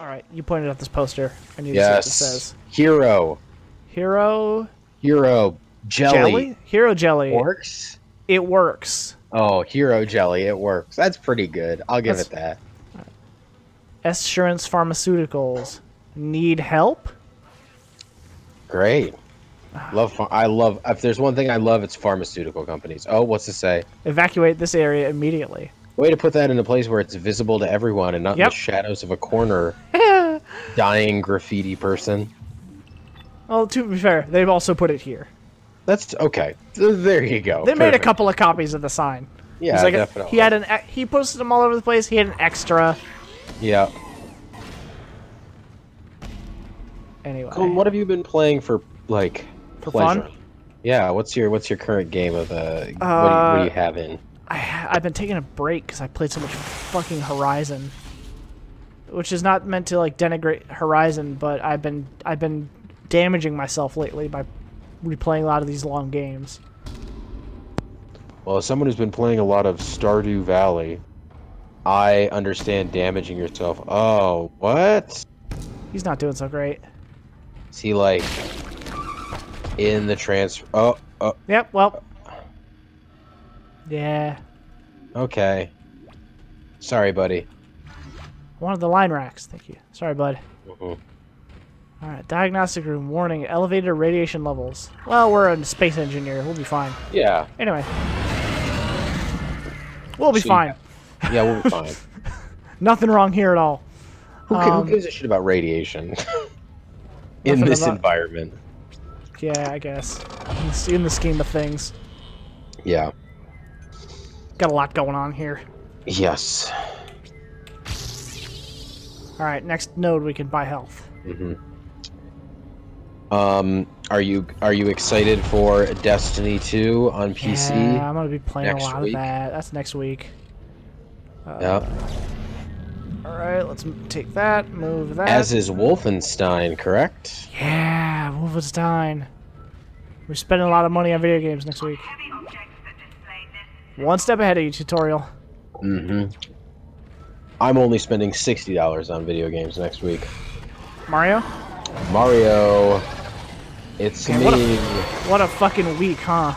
All right, you pointed out this poster. I need to see what Yes. it says. Hero. Hero Hero jelly. Hero jelly. Works? It works. Oh, hero jelly. It works. That's pretty good. I'll give it that. Assurance Pharmaceuticals. Need help? Great. I love. If there's one thing I love, it's pharmaceutical companies. Oh, what's to say? Evacuate this area immediately. Way to put that in a place where it's visible to everyone and not in the shadows of a corner. Dying graffiti person. Well, to be fair, they've also put it here. That's okay. There you go. They made a couple of copies of the sign. Yeah, like definitely. He posted them all over the place. He had an extra. Yeah. Anyway. Colin, what have you been playing for pleasure? Fun? Yeah. What's your current game of what do you have in? I've been taking a break because I played so much fucking Horizon, which is not meant to like denigrate Horizon, but I've been damaging myself lately by replaying a lot of these long games. Well, as someone who's been playing a lot of Stardew Valley, I understand damaging yourself. Oh, what? He's not doing so great. Is he like in the transfer? Oh. Yep. Well. Yeah. Okay. Sorry, buddy. One of the line racks. Thank you. Sorry, bud. Mm-hmm. Alright, diagnostic room. Warning, elevated radiation levels. Well, we're a space engineer. We'll be fine. Yeah. Anyway. We'll be fine. Yeah, we'll be fine. Nothing wrong here at all. Who gives a shit about radiation? In this environment. Yeah, I guess. In the scheme of things. Yeah. Got a lot going on here. Yes. Alright, next node we can buy health. Mm-hmm. Are you excited for Destiny 2 on PC? Yeah, I'm gonna be playing a lot of that. That's next week. Yep. Alright, let's take that, move that. As is Wolfenstein, correct? Yeah, Wolfenstein. We're spending a lot of money on video games next week. One step ahead of you, tutorial. Mm-hmm. I'm only spending $60 on video games next week. Mario? Mario. It's me. What a fucking week, huh?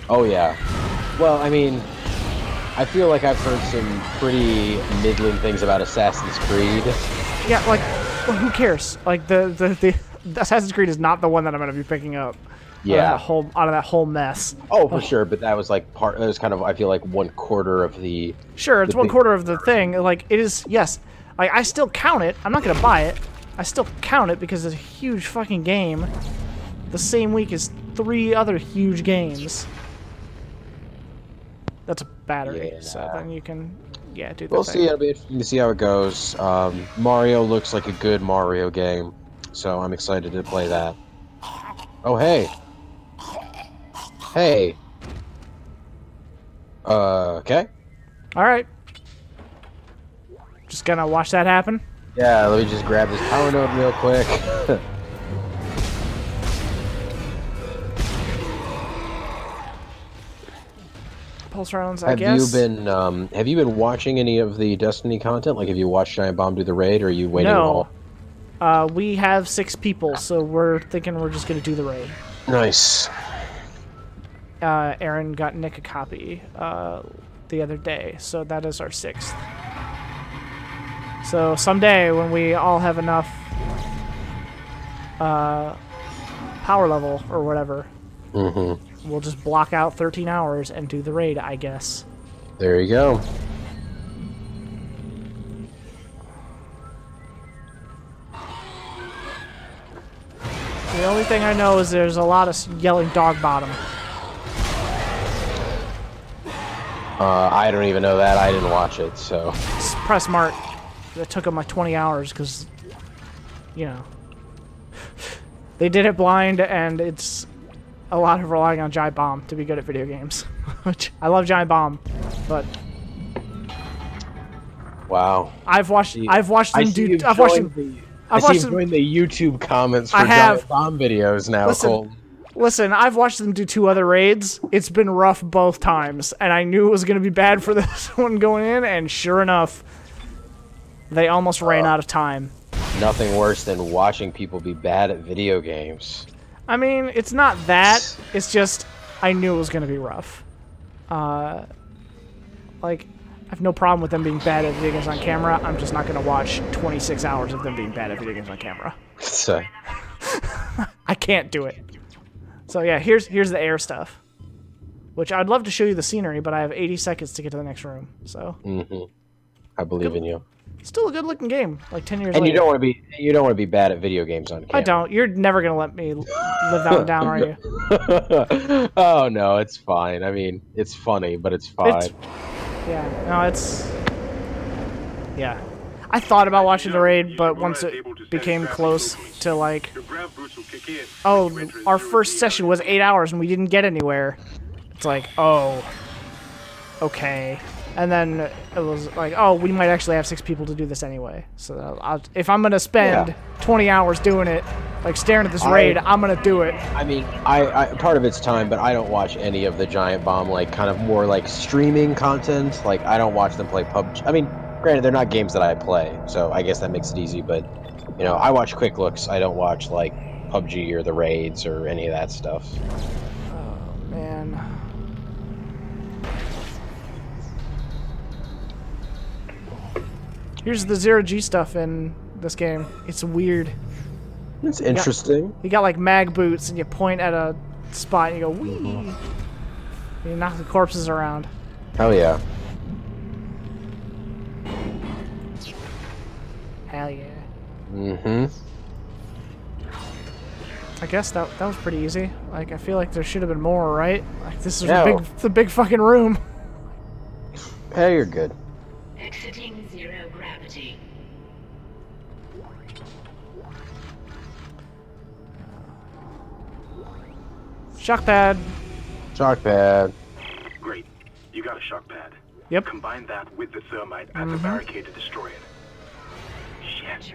Oh, yeah. Well, I mean, I feel like I've heard some pretty middling things about Assassin's Creed. Yeah, like, well, who cares? Like, the Assassin's Creed is not the one that I'm going to be picking up. Yeah. Out of that whole mess. Oh, for sure, but that was like that was kind of, I feel like, 1/4 of the... Sure, it's 1/4 of the thing. Like, it is, yes. Like, I still count it. I'm not going to buy it. I still count it because it's a huge fucking game. The same week as 3 other huge games. That's a battery, Yeah. so then you can, yeah, do that. We'll see. It'll be interesting to see how it goes. Mario looks like a good Mario game, so I'm excited to play that. Oh, hey. Hey. Okay. Alright. Just gonna watch that happen. Yeah, let me just grab this power node real quick. Pulse rounds, I guess. Have you been watching any of the Destiny content? Like, have you watched Giant Bomb do the raid, or are you waiting No. all? We have 6 people, so we're thinking we're just gonna do the raid. Nice. Aaron got Nick a copy the other day, so that is our 6th. So someday when we all have enough power level or whatever, we'll just block out 13 hours and do the raid, I guess. There you go. The only thing I know is there's a lot of yelling dog bottom. I don't even know that. I didn't watch it, so... It's probably smart. It took them like 20 hours because, you know, they did it blind, and it's a lot of relying on Giant Bomb to be good at video games. Which I love Giant Bomb, but wow. I've watched them do. I see him doing the YouTube comments for Giant Bomb videos now. Listen, I've watched them do 2 other raids. It's been rough both times, and I knew it was going to be bad for this one going in, and sure enough, They almost ran out of time. Nothing worse than watching people be bad at video games. I mean, it's not that. It's just I knew it was going to be rough. Like, I have no problem with them being bad at video games on camera. I'm just not going to watch 26 hours of them being bad at video games on camera. So. I can't do it. So yeah, here's the air stuff. Which I'd love to show you the scenery, but I have 80 seconds to get to the next room. So. I believe in you. Still a good looking game, like 10 years and later. you don't want to be bad at video games on camera. I don't. You're never gonna let me live that one down, are you? Oh no, it's fine. I mean, it's funny, but it's fine. Yeah. I thought about watching the raid, but once it became close to like, oh, our first session was 8 hours and we didn't get anywhere. It's like, oh, okay. And then it was like, oh, we might actually have 6 people to do this anyway. So if I'm gonna spend 20 hours doing it, like staring at this raid, I'm gonna do it. I mean, I part of it's time, but I don't watch any of the Giant Bomb, like kind of more like streaming content. Like I don't watch them play PUBG. I mean, granted, they're not games that I play, so I guess that makes it easy. But you know, I watch quick looks. I don't watch like PUBG or the raids or any of that stuff. Oh man. Here's the zero-G stuff in this game. It's weird. It's interesting. You got like mag boots, and you point at a spot, and you go wee. You knock the corpses around. Hell yeah. Hell yeah. I guess that was pretty easy. Like I feel like there should have been more, right? Like this is a big fucking room. Hey, you're good. Exiting zero gravity. Shock pad. Shock pad. Great. You got a shock pad. Yep. Combine that with the thermite at the barricade to destroy it. Shit.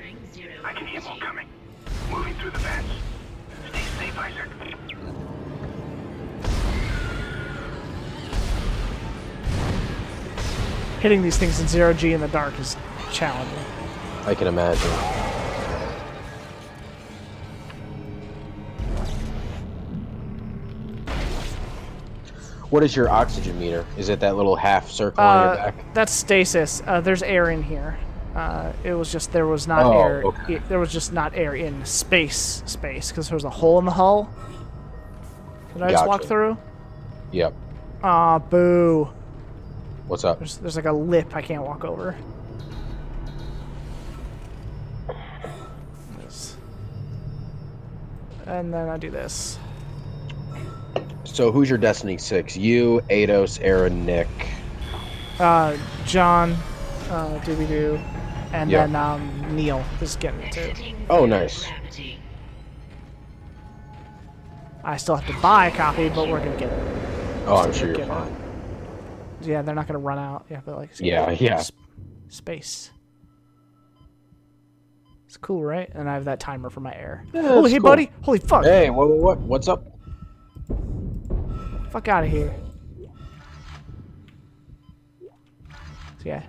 I can hear more coming. Moving through the vents. Stay safe, Isaac. Hitting these things in zero-G in the dark is challenging. I can imagine. What is your oxygen meter? Is it that little half circle on your back? That's stasis. There's air in here. It was just there was not air. Okay. There was just not air in space because there was a hole in the hull. Did I just walk through? Yep. Aw, boo. What's up? There's like a lip I can't walk over. And then I do this. So who's your Destiny 6? You, Eidos, Aaron, Nick. John, Doobie-Doo, and then Neil is getting it too. Oh, nice. I still have to buy a copy, but we're gonna get it. Oh, I'm sure you're fine. Yeah, they're not gonna run out. Yeah, but like space. It's cool, right? And I have that timer for my air. Yeah, oh, hey, cool. buddy! Holy fuck! Hey, what's up? Fuck out of here! So yeah.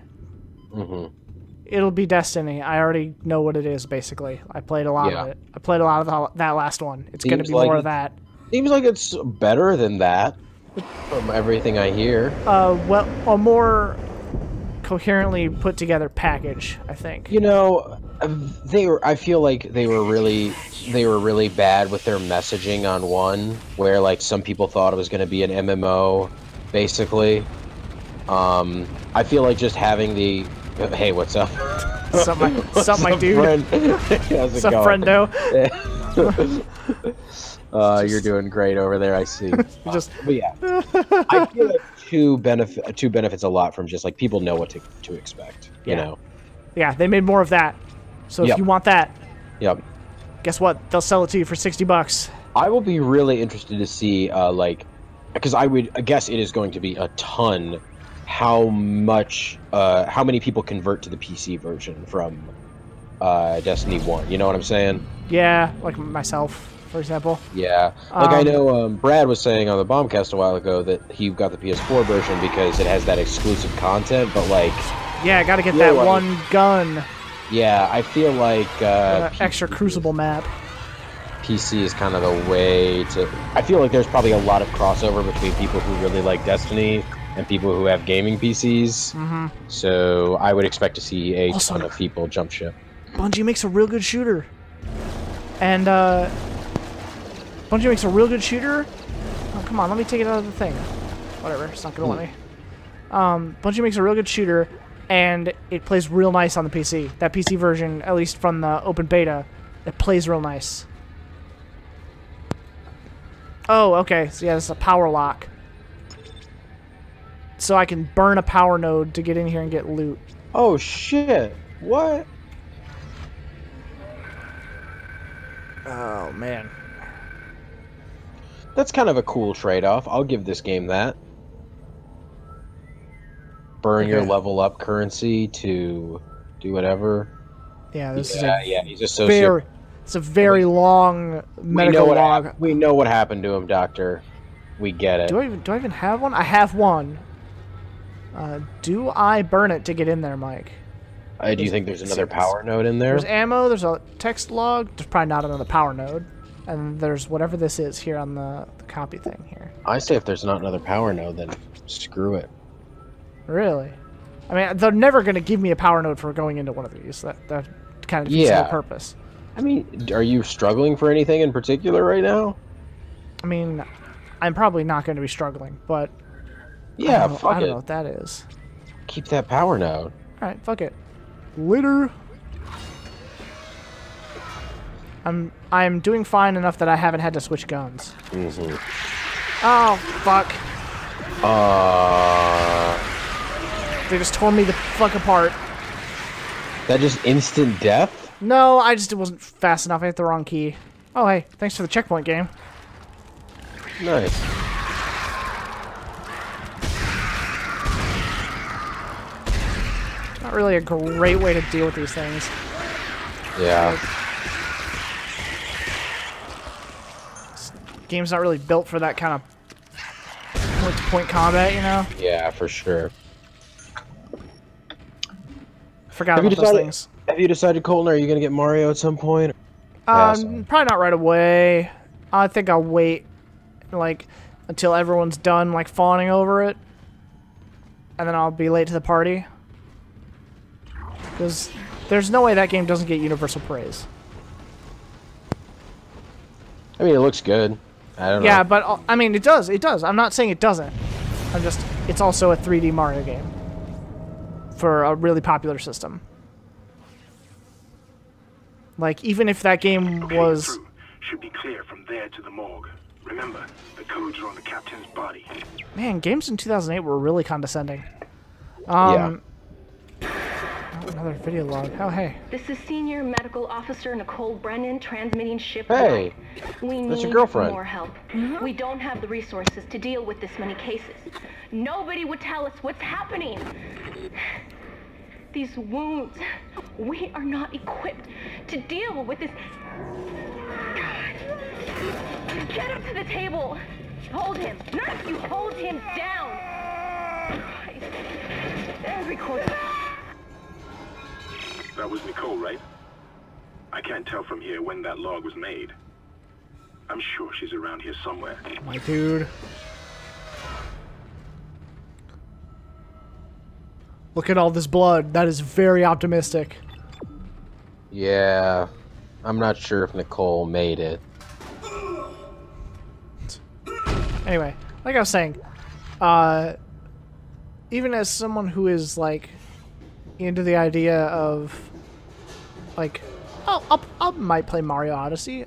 It'll be Destiny. I already know what it is. Basically, I played a lot of it. I played a lot of that last one. It's gonna be more of that. Seems like it's better than that. From everything I hear. Well, a more coherently put together package, I think. You know, I feel like they were really bad with their messaging on one, where like some people thought it was going to be an MMO, basically. I feel like just having the hey, what's up? Sup, my dude? Friend? How's it Sup, going? friendo? You're doing great over there, I see. But yeah, I feel like two benefits a lot from just like people know what to expect. You know. Yeah, they made more of that. So if you want that, guess what? They'll sell it to you for $60. I will be really interested to see, like, because I guess it is going to be a ton. How many people convert to the PC version from Destiny 1? You know what I'm saying? Yeah, like myself. For example. Yeah. Like I know Brad was saying on the Bombcast a while ago that he got the PS4 version because it has that exclusive content, but like... Yeah, I gotta get that one gun. Yeah, I feel like extra Crucible map. PC is kind of the way to... I feel like there's probably a lot of crossover between people who really like Destiny and people who have gaming PCs. Mm-hmm. So I would expect to see a ton of people jump ship. Bungie makes a real good shooter. And, Bungie makes a real good shooter. Oh, come on, let me take it out of the thing. Whatever, it's not gonna let me. Bungie makes a real good shooter, and it plays real nice on the PC. That PC version, at least from the open beta, it plays real nice. Oh, okay. So yeah, it's a power lock. So I can burn a power node to get in here and get loot. Oh shit! What? Oh man. That's kind of a cool trade-off. I'll give this game that. Burn your level up currency to do whatever. Yeah, this is he's a sociopath. very, it's a very long medical log. We know what happened to him, Doctor. We get it. Do I even have one? I have one. Do I burn it to get in there, Mike? Do you think there's another power node in there? There's ammo, there's a text log, there's probably not another power node. And there's whatever this is here on the copy thing here. I say if there's not another power node, then screw it. Really? I mean, they're never going to give me a power node for going into one of these. That kind of defeats the whole purpose. I mean, are you struggling for anything in particular right now? I mean, I'm probably not going to be struggling, but... Yeah, I don't know what that is. Keep that power node. Alright, fuck it. Later. I'm doing fine enough that I haven't had to switch guns. Mm-hmm. Oh, fuck. They just tore me the fuck apart. That just instant death? No, it wasn't fast enough. I hit the wrong key. Oh, hey, thanks for the checkpoint game. Nice. Not really a great way to deal with these things. Yeah. This game's not really built for that kind of point-to-point combat, you know? Yeah, for sure. Forgot about those things. Have you decided, Colton, are you going to get Mario at some point? Probably not right away. I think I'll wait, like, until everyone's done, like, fawning over it. And then I'll be late to the party. Because there's no way that game doesn't get universal praise. I mean, it looks good. I don't know. Yeah, but, I mean, it does. It does. I'm not saying it doesn't. It's also a 3D Mario game. For a really popular system. Like, even if that game was... Should be clear from there to the morgue. Remember, the codes are on the captain's body. Man, games in 2008 were really condescending. Yeah. Another video log. Oh, hey. This is Senior Medical Officer Nicole Brennan transmitting ship. Hey, we that's need your girlfriend. more help. We don't have the resources to deal with this many cases. Nobody would tell us what's happening. These wounds, we are not equipped to deal with this. God. Get him to the table. Hold him. Nurse, you hold him down. Christ. And record. That was Nicole, right? I can't tell from here when that log was made. I'm sure she's around here somewhere. My dude. Look at all this blood. That is very optimistic. Yeah. I'm not sure if Nicole made it. Anyway, like I was saying, even as someone who is, like, into the idea of, like, I might play Mario Odyssey.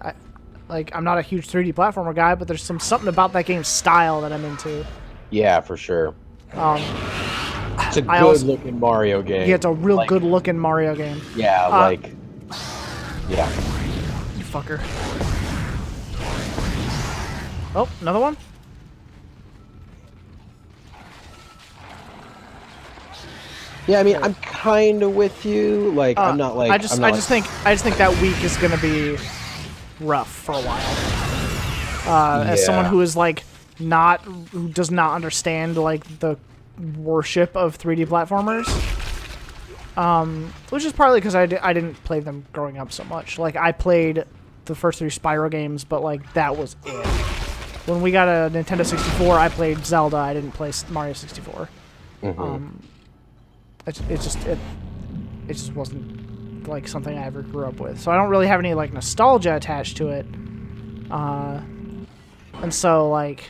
I'm not a huge 3D platformer guy, but there's something about that game's style that I'm into. Yeah, for sure. It's a good-looking Mario game. Yeah, it's a real good-looking Mario game. Yeah, yeah. You fucker. Oh, another one? Yeah, I mean, I'm kind of with you. Like, I'm not like. I just think that week is gonna be rough for a while. As someone who is like who does not understand like the worship of 3D platformers. Which is partly because I didn't play them growing up so much. Like, I played the first 3 Spyro games, but, like, that was it. When we got a Nintendo 64, I played Zelda. I didn't play Mario 64. It just wasn't, like, something I ever grew up with. So I don't really have any, like, nostalgia attached to it. And so, like,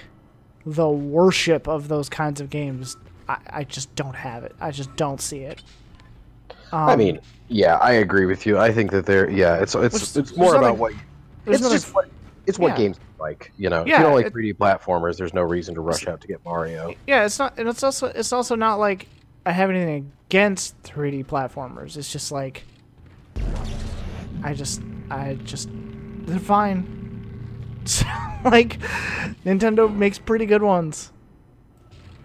the worship of those kinds of games, I just don't have it. I just don't see it. I mean, yeah, I agree with you. I think that it's more about what what games like. You know, if you don't like 3D platformers, there's no reason to rush out to get Mario. Yeah, it's not, and it's also not like I have anything against 3D platformers. It's just like I just they're fine. So, like, Nintendo makes pretty good ones.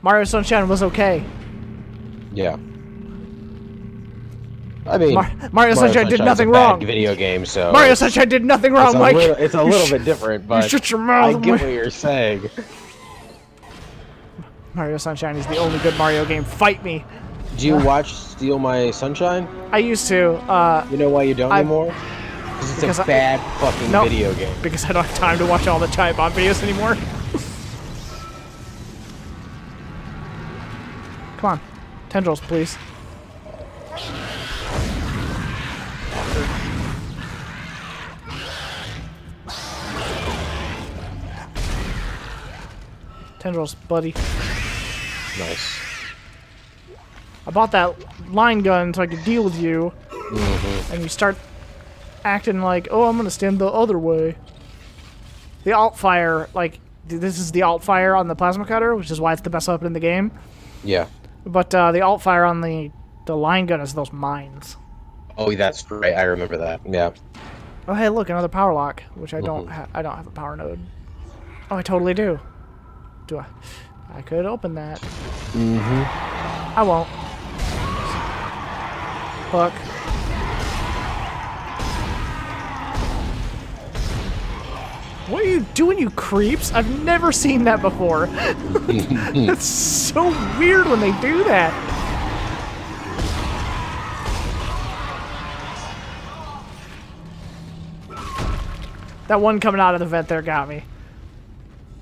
Mario Sunshine was okay. Yeah. I mean, Mario Sunshine did nothing wrong. Video game, so Mario Sunshine did nothing wrong, Mike. It's a little bit different, but shut your mouth. I get what you're saying. Mario Sunshine is the only good Mario game. Fight me. Do you watch Steal My Sunshine? I used to. You know why you don't anymore? Because it's a bad fucking video game. Because I don't have time to watch all the Giant Bomb videos anymore. Come on. Tendrils, please. Tendrils, buddy. Nice. I bought that line gun so I could deal with you. And you start acting like, oh, I'm gonna stand the other way. The alt fire, like, this is the alt fire on the plasma cutter, which is why it's the best weapon in the game. Yeah. But the alt fire on the line gun is those mines. Oh, that's right. I remember that. Yeah. Oh, hey, look, another power lock, which I don't have a power node. Oh, I totally do. Do I? I could open that. I won't. Fuck. What are you doing, you creeps? I've never seen that before. It's so weird when they do that. That one coming out of the vent there got me.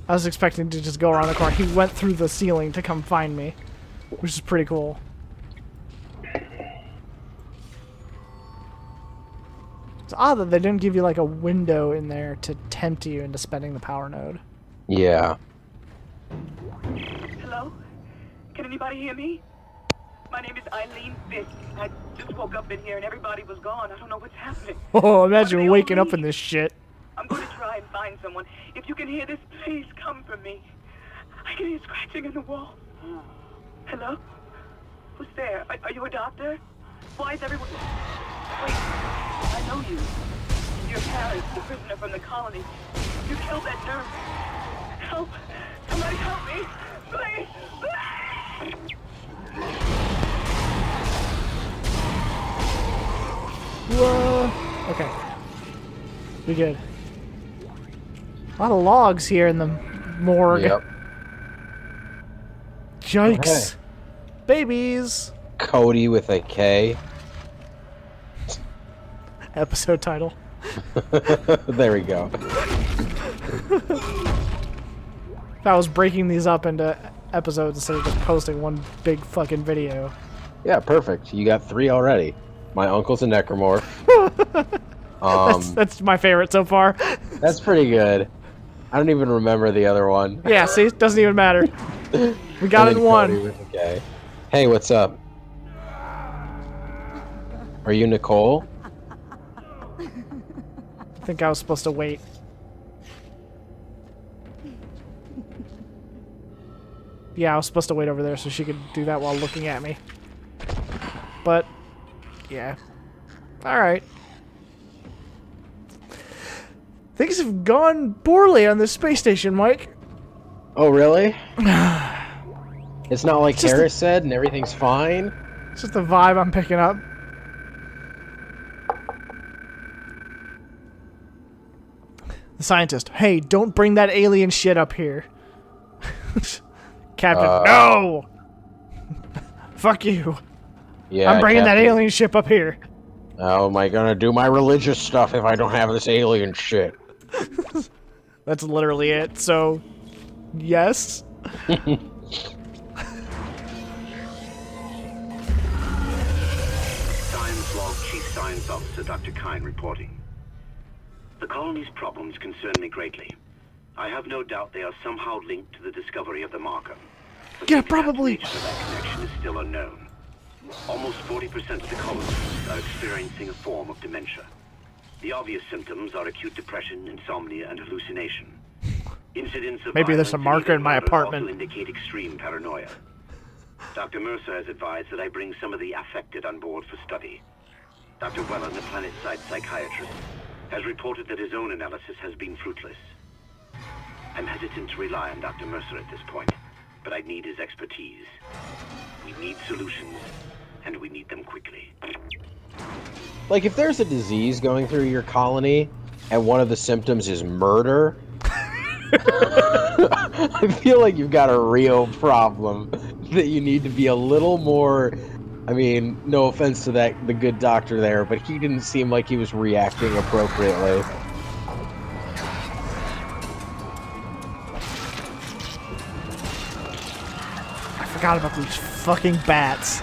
I was expecting to just go around the corner. He went through the ceiling to come find me, which is pretty cool. It's odd that they didn't give you like a window in there to tempt you into spending the power node. Yeah. Hello? Can anybody hear me? My name is Eileen Fisk. I just woke up in here and everybody was gone. I don't know what's happening. Oh, imagine waking up in this shit. I'm going to try and find someone. If you can hear this, please come for me. I can hear scratching in the wall. Hello? Who's there? Are you a doctor? Why is everyone... Wait, I know you. You're Paris, the prisoner from the colony. You killed that nurse. Help! Somebody help me! Please! Whoa. Okay. We good. A lot of logs here in the morgue. Yep. Yikes. Okay. Babies. Cody with a K. Episode title. There we go. If I was breaking these up into episodes instead of just posting one big fucking video. Yeah, perfect. You got 3 already. My uncle's a necromorph. That's my favorite so far. That's pretty good. I don't even remember the other one. Yeah, see? It doesn't even matter. We got it in one. Okay. Hey, what's up? Are you Nicole? I think I was supposed to wait. Yeah, I was supposed to wait over there so she could do that while looking at me. But, yeah. Alright. Things have gone poorly on this space station, Mike. Oh, really? It's not like Harris said and everything's fine? It's just the vibe I'm picking up. The scientist. Hey, don't bring that alien shit up here. Captain, no! Fuck you. Yeah, I'm bringing that Captain. alien ship up here. How am I gonna do my religious stuff if I don't have this alien shit? That's literally it. So, yes. Science log, Chief Science Officer Dr. Kine reporting. The colony's problems concern me greatly. I have no doubt they are somehow linked to the discovery of the marker. But Yeah, the exact probably. nature of that connection is still unknown. Almost 40% of the colonists are experiencing a form of dementia. The obvious symptoms are acute depression, insomnia, and hallucination. Incidents of Maybe there's a violence and marker in even my murder apartment. also indicate extreme paranoia. Dr. Mercer has advised that I bring some of the affected on board for study. Dr. Wellen, the planet-side psychiatrist, has reported that his own analysis has been fruitless. I'm hesitant to rely on Dr. Mercer at this point, but I need his expertise. We need solutions, and we need them quickly. Like, if there's a disease going through your colony, and one of the symptoms is murder, I feel like you've got a real problem that you need to be a little more... I mean, no offense to the good doctor there, but he didn't seem like he was reacting appropriately. I forgot about these fucking bats.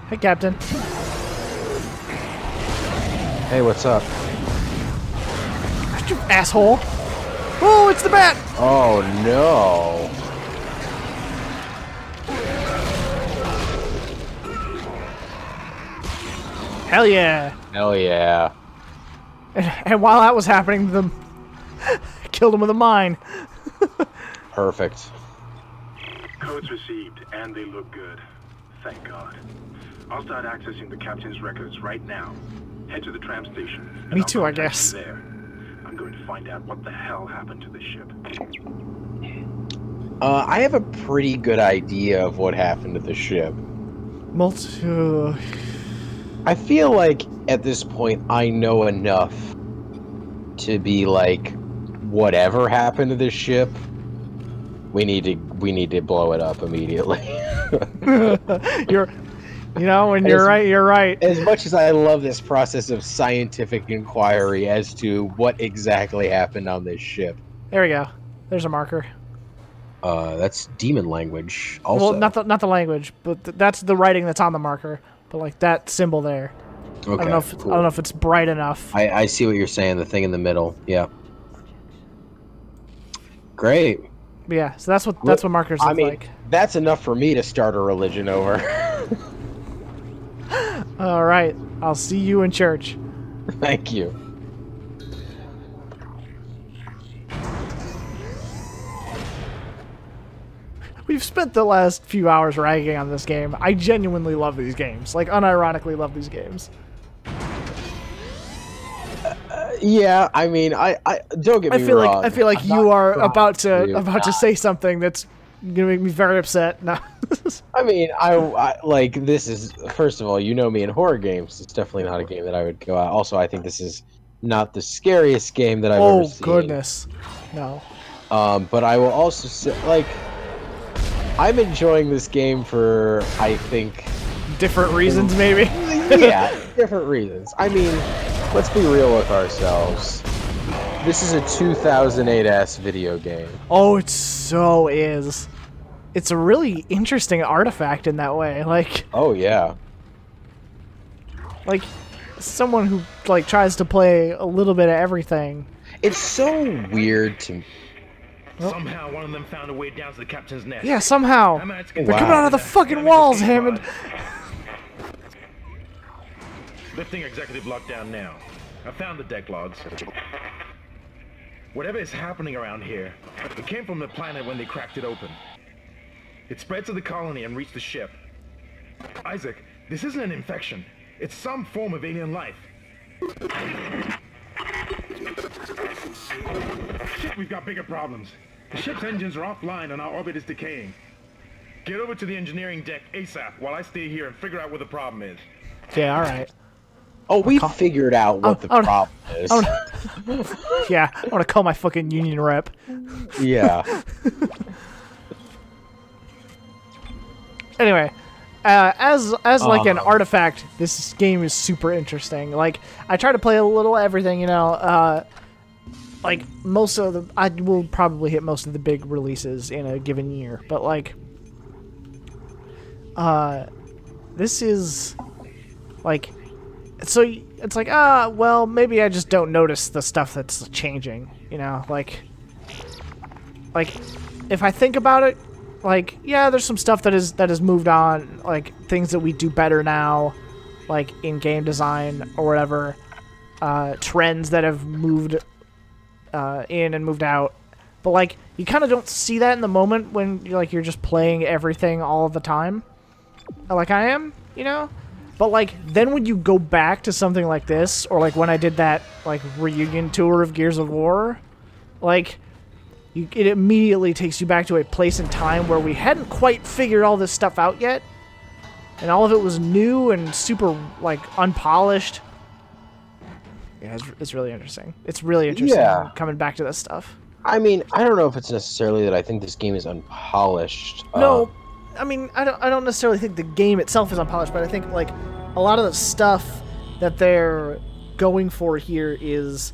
Hey, Captain. Hey, what's up? You asshole. Oh, it's the bat! Oh, no. Hell yeah. Hell yeah. And while that was happening, the killed him with a mine. Perfect. Codes received, and they look good. Thank God. I'll start accessing the captain's records right now. Head to the tram station. and Me I'll too, I contact guess. you there. I'm going to find out what the hell happened to the ship. I have a pretty good idea of what happened to the ship. I feel like at this point I know enough to be like, whatever happened to this ship, we need to blow it up immediately. When you're right, you're right. As much as I love this process of scientific inquiry as to what exactly happened on this ship. There we go. There's a marker. That's demon language. Also, Well, not the language, but that's the writing that's on the marker. But like that symbol there. okay, I don't know if it's bright enough. I see what you're saying. The thing in the middle. Yeah. Great. But yeah, so that's what markers look like. That's enough for me to start a religion over. All right, I'll see you in church. Thank you. We've spent the last few hours ragging on this game. I genuinely love these games. Like, unironically love these games. Yeah, I mean, I don't get me wrong. I feel like you are about to say something that's gonna make me very upset. No. I mean, I like this is first of all, you know me in horror games. It's definitely not a game that I would go out. Also, I think this is not the scariest game that I've ever seen. Oh goodness, no. But I will also say, like, I'm enjoying this game for, I think, different reasons, maybe. yeah, different reasons. I mean, let's be real with ourselves. This is a 2008-ass video game. Oh, it so is. It's a really interesting artifact in that way. Like, oh yeah. Like, someone who like tries to play a little bit of everything. It's so weird to. Somehow one of them found a way down to the captain's nest. Yeah, somehow. They're coming out of the fucking walls, Hammond. Lifting executive lockdown now. I found the deck logs. Whatever is happening around here, it came from the planet when they cracked it open. It spread to the colony and reached the ship. Isaac, this isn't an infection. It's some form of alien life. Shit, we've got bigger problems. The ship's engines are offline and our orbit is decaying. Get over to the engineering deck ASAP while I stay here and figure out what the problem is. Yeah, alright. Oh, we figured out what the problem is. Yeah, I want to call my fucking union rep. Yeah. Anyway, as like an artifact, this game is super interesting. Like, I try to play a little everything, you know. Like, I will probably hit most of the big releases in a given year, but like, this is like, so it's like, well, maybe I just don't notice the stuff that's changing, you know, like if I think about it, like, yeah, there's some stuff that has moved on, like things that we do better now, like in game design or whatever, trends that have moved in and moved out, but like you kind of don't see that in the moment when you're just playing everything all of the time, like I am, you know. But like then when you go back to something like this, or like when I did that like reunion tour of Gears of War, like it immediately takes you back to a place in time where we hadn't quite figured all this stuff out yet, and all of it was new and super like unpolished. Yeah, it's really interesting. It's really interesting coming back to this stuff. I mean, I don't know if it's necessarily that I think this game is unpolished. No, I mean, I don't necessarily think the game itself is unpolished, but I think like a lot of the stuff that they're going for here is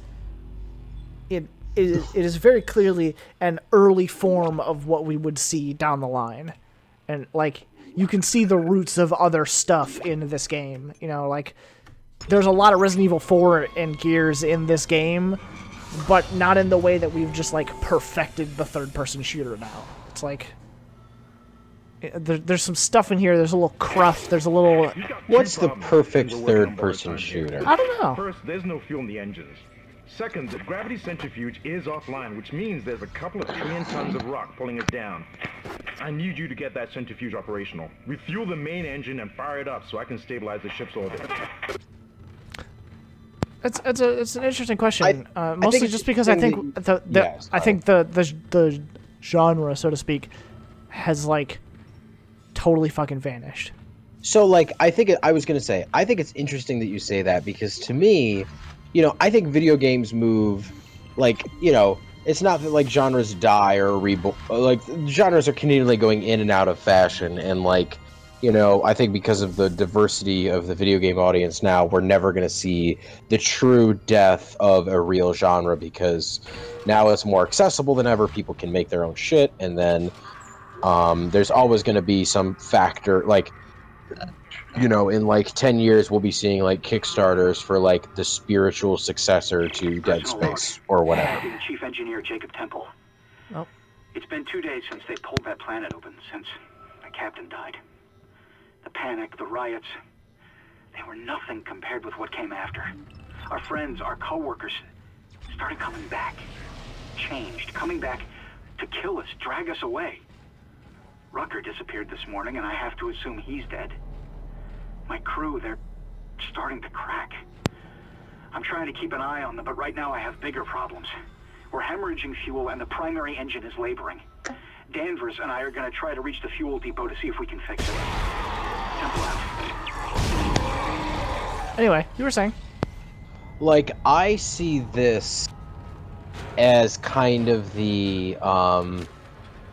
it is very clearly an early form of what we would see down the line, and like you can see the roots of other stuff in this game. You know, like there's a lot of Resident Evil 4 and Gears in this game, but not in the way that we've just like perfected the third-person shooter now. It's like there's some stuff in here. There's a little cruft. There's a little. What's the perfect third-person shooter? I don't know. First, there's no fuel in the engines. Second, the gravity centrifuge is offline, which means there's a couple of trillion tons of rock pulling us down. I need you to get that centrifuge operational. Refuel the main engine and fire it up so I can stabilize the ship's orbit. It's an interesting question. Mostly just because I think the genre, so to speak, has like totally fucking vanished. So like I think it's interesting that you say that, because to me, you know, I think video games move, like, you know, it's not that like genres die or reborn, like genres are continually going in and out of fashion, and like, you know, I think because of the diversity of the video game audience now, we're never going to see the true death of a real genre, because now it's more accessible than ever. People can make their own shit, and then there's always going to be some factor, like, you know, in like 10 years we'll be seeing like Kickstarters for like the spiritual successor to Dead Space or whatever. Chief Engineer Jacob Temple. Oh. It's been 2 days since they pulled that planet open, since the captain died. The panic, the riots, they were nothing compared with what came after. Our friends, our co-workers started coming back. Changed, coming back to kill us, drag us away. Rucker disappeared this morning, and I have to assume he's dead. My crew, they're starting to crack. I'm trying to keep an eye on them, but right now I have bigger problems. We're hemorrhaging fuel, and the primary engine is laboring. Danvers and I are going to try to reach the fuel depot to see if we can fix it. Temple out. Anyway, you were saying? Like, I see this as kind of the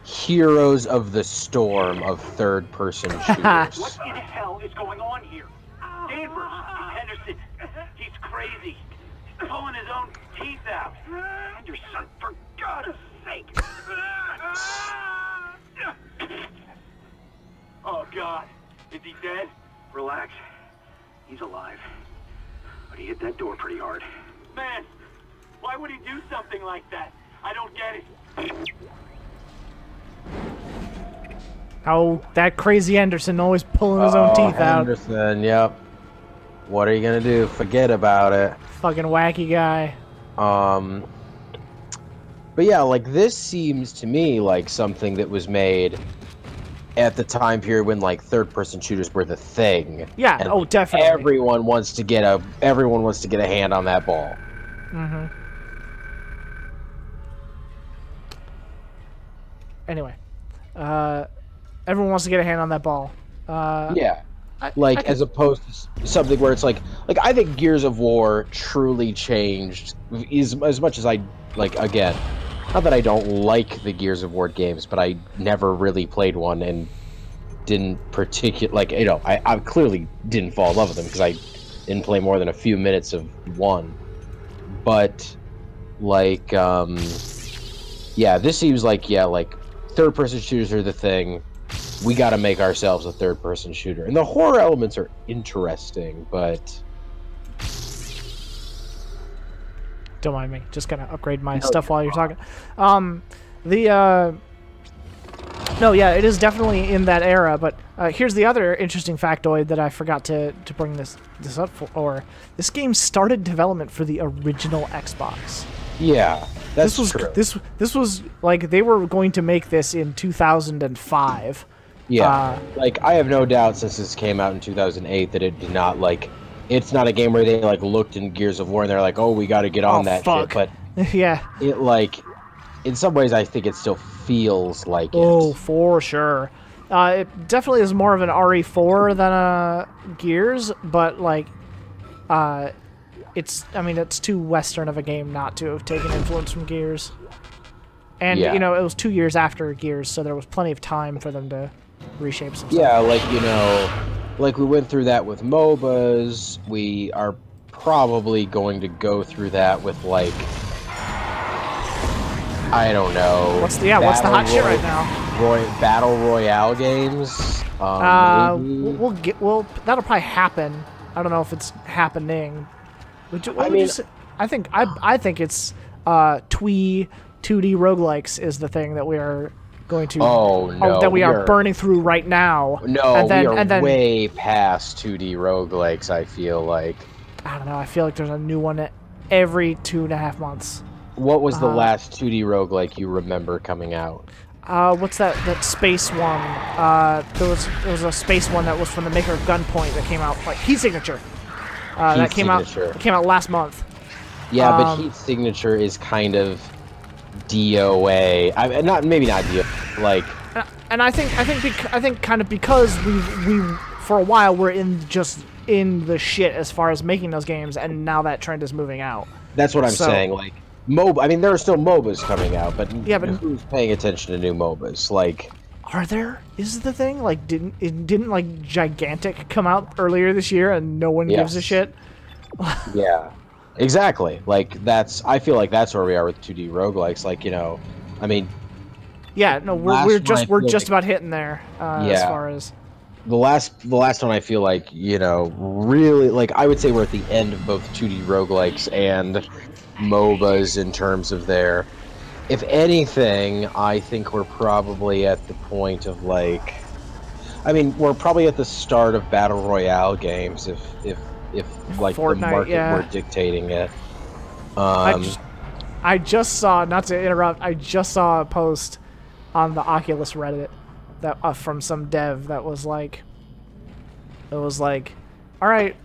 Heroes of the Storm of third-person shooters. What in hell is going on here? Danvers, Henderson, he's crazy. He's pulling his own teeth out. Henderson, for God's sake. Oh, God. Is he dead? Relax. He's alive. But he hit that door pretty hard. Man, why would he do something like that? I don't get it. Oh, that crazy Anderson always pulling his own teeth out. Anderson, yep. What are you gonna do? Forget about it. Fucking wacky guy. But yeah, like, this seems to me like something that was made at the time period when like third-person shooters were the thing. Yeah. And oh, definitely. Everyone wants to get a hand on that ball. Mm-hmm. Anyway, everyone wants to get a hand on that ball. Yeah. as opposed to something where it's like I think Gears of War truly changed as much as I again, not that I don't like the Gears of War games, but I never really played one and didn't I clearly didn't fall in love with them because I didn't play more than a few minutes of one. But yeah, this seems like third-person shooters are the thing. We got to make ourselves a third-person shooter, and the horror elements are interesting, but don't mind me. Just gonna upgrade my stuff while you're talking. No, yeah, it is definitely in that era. But here's the other interesting factoid that I forgot to bring this up for. This game started development for the original Xbox. Yeah, that's true. This was like they were going to make this in 2005. Yeah, I have no doubt since this came out in 2008 that it did not it's not a game where they looked in Gears of War and they're like, oh, we got to get on that shit. But yeah, it in some ways I think it still feels like it. Oh, for sure. It definitely is more of an RE4 than a Gears, but it's too Western of a game not to have taken influence from Gears. And, it was 2 years after Gears, so there was plenty of time for them to reshape some stuff. Yeah, we went through that with MOBAs. We are probably going to go through that with, I don't know. What's the hot shit right now? Battle Royale games. That'll probably happen. I don't know if it's happening. I think it's twee 2D roguelikes is the thing that we are going to. Oh no! That we are burning through right now. No, we are way past 2D roguelikes. I feel like. I don't know. I feel like there's a new one every 2.5 months. What was the last 2D roguelike you remember coming out? What's that space one? There was a space one that was from the maker of Gunpoint that came out Heat Signature. That came out last month. Yeah, but Heat Signature is kind of DOA. Maybe not DOA. And I think kind of because we for a while we're in the shit as far as making those games, and now that trend is moving out. That's what I'm saying. MOBA. I mean, there are still MOBAs coming out, but who's paying attention to new MOBAs? Are there? Is the thing didn't Gigantic come out earlier this year and no one gives a shit? Yeah, exactly. I feel like that's where we are with 2D roguelikes. I mean. Yeah, no, we're just about hitting there. As far as the last one, I feel really I would say we're at the end of both 2D roguelikes and MOBAs in terms of their. If anything, I think we're probably at the point of we're probably at the start of Battle Royale games if Fortnite, the market were dictating it. I just saw, not to interrupt, I just saw a post on the Oculus Reddit that from some dev that was all right,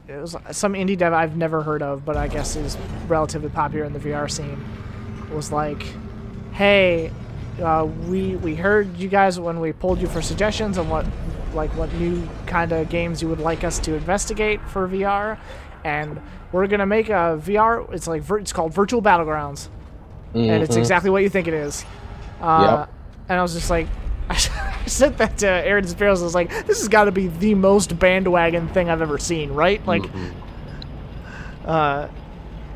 it was some indie dev I've never heard of, but I guess is relatively popular in the VR scene. It was hey, we heard you guys when we pulled you for suggestions on what new kind of games you would like us to investigate for VR, and we're gonna make a VR. It's called Virtual Battlegrounds, and it's exactly what you think it is. And I was just I said that to Aaron Spears. I was this has got to be the most bandwagon thing I've ever seen, right? It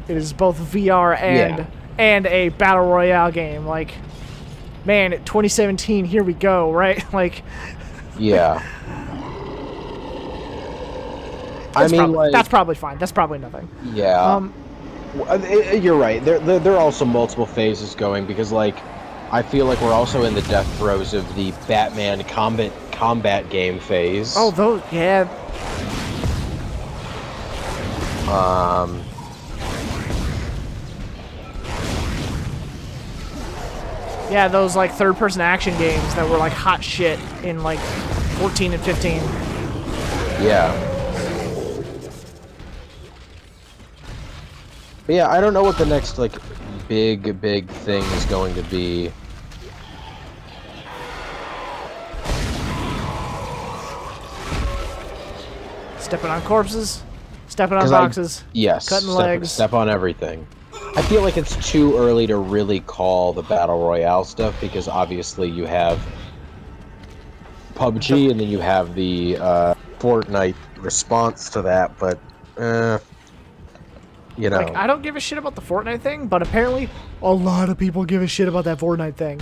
is both VR and a battle royale game. Man, 2017, here we go, right? Yeah. That's probably fine. That's probably nothing. Yeah. You're right. There are also multiple phases going because I feel like we're also in the death throes of the Batman combat game phase. Oh, those, yeah. Yeah, those third-person action games that were hot shit in 14 and 15. Yeah. But yeah, I don't know what the next big thing is going to be. Stepping on corpses, stepping on boxes, yes, cutting legs. Step on everything. I feel like it's too early to really call the Battle Royale stuff because obviously you have PUBG and then you have the Fortnite response to that, but you know. Like, I don't give a shit about the Fortnite thing, but apparently a lot of people give a shit about that Fortnite thing.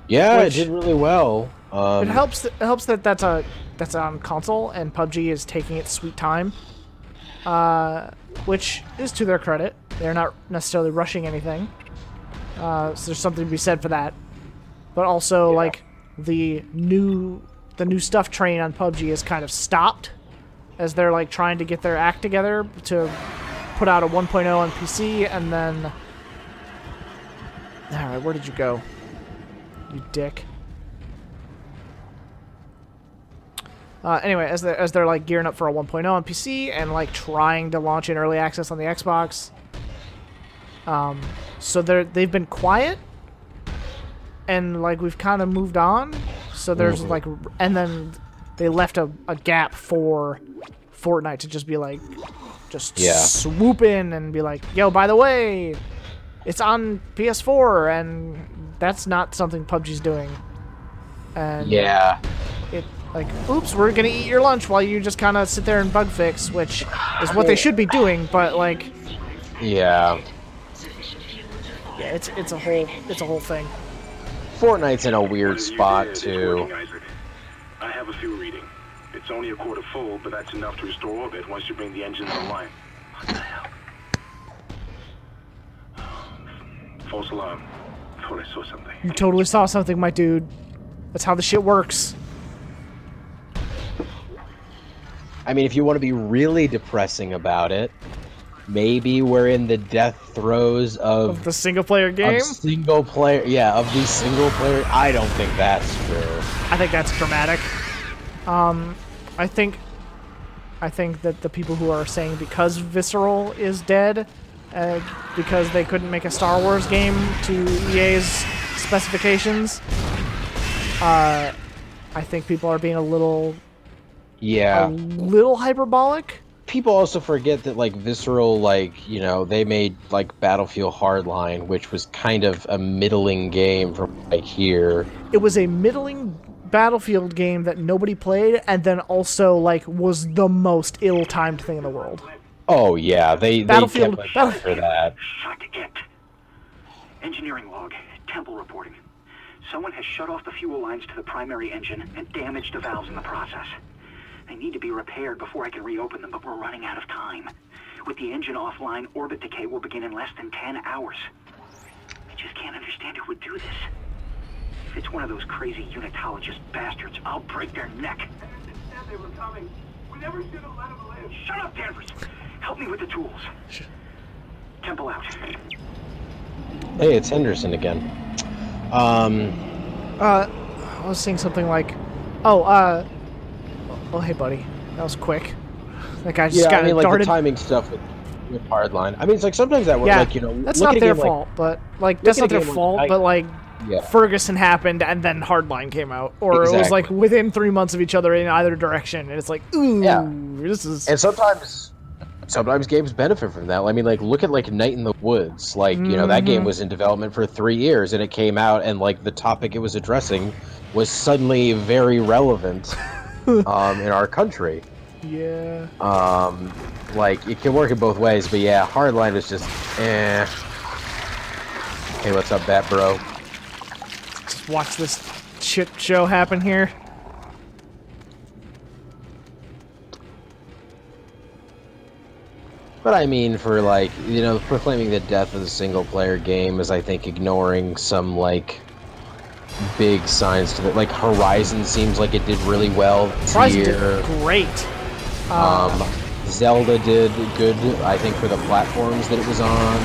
Yeah, it did really well. It helps that that's on console and PUBG is taking its sweet time, which is to their credit. They're not necessarily rushing anything, so there's something to be said for that. But also, like, the new stuff train on PUBG is kind of stopped as they're like trying to get their act together to put out a 1.0 on PC, and then all right, where did you go, you dick? Anyway, as they're like gearing up for a 1.0 on PC and like trying to launch in early access on the Xbox, so they've been quiet, and like we've kind of moved on. So there's like, and then they left a gap for Fortnite to just be like, just swoop in and be like, yo, by the way, it's on PS4, and that's not something PUBG's doing. And it like, oops, we're gonna eat your lunch while you just kind of sit there and bug fix, which is what they should be doing. But like, yeah, it's a whole thing. Fortnite's in a weird spot too. I have a fuel reading. It's only a quarter full, but that's enough to restore orbit once you bring the engines online. What the hell? False alarm. Thought I saw something. You totally saw something, my dude. That's how the shit works. I mean, if you want to be really depressing about it, maybe we're in the death throes of the single-player game? Of the single player. I don't think that's true. I think that's dramatic. I think that the people who are saying because Visceral is dead, because they couldn't make a Star Wars game to EA's specifications, I think people are being a little hyperbolic. People also forget that, like, Visceral, like, you know, they made, like, Battlefield Hardline, which was kind of a middling game from what I hear. It was a middling Battlefield game that nobody played, and then also, like, was the most ill-timed thing in the world. Oh, yeah, they kept for that. Shut it. Engineering log. Temple reporting. Someone has shut off the fuel lines to the primary engine and damaged the valves in the process. They need to be repaired before I can reopen them, but we're running out of time. With the engine offline, orbit decay will begin in less than 10 hours. I just can't understand who would do this. If it's one of those crazy unitologist bastards, I'll break their neck. Said they were coming. We never should have let them live. Shut up, Danvers. Help me with the tools. Temple out. Hey, it's Henderson again. I was saying something like, oh, hey, buddy. That was quick. That guy just got like darted. the timing stuff with Hardline. I mean, it's like sometimes that works. Yeah, like, you know, that's not their fault, but like that's not their fault. But like, Ferguson happened, and then Hardline came out, or it was like within 3 months of each other in either direction, and it's like, ooh, this is. And sometimes games benefit from that. I mean, like, look at like Night in the Woods. Like, you know, that game was in development for 3 years, and it came out, and like the topic it was addressing was suddenly very relevant in our country. Yeah. Like, it can work in both ways, but yeah, Hardline is just, eh. Hey, what's up, Bat Bro? Just watch this shit show happen here. But I mean, for like, you know, proclaiming the death of the single-player game is, I think, ignoring some, like, big signs to it. Like, Horizon seems like it did really well this year. Did great. Zelda did good, I think, for the platforms that it was on.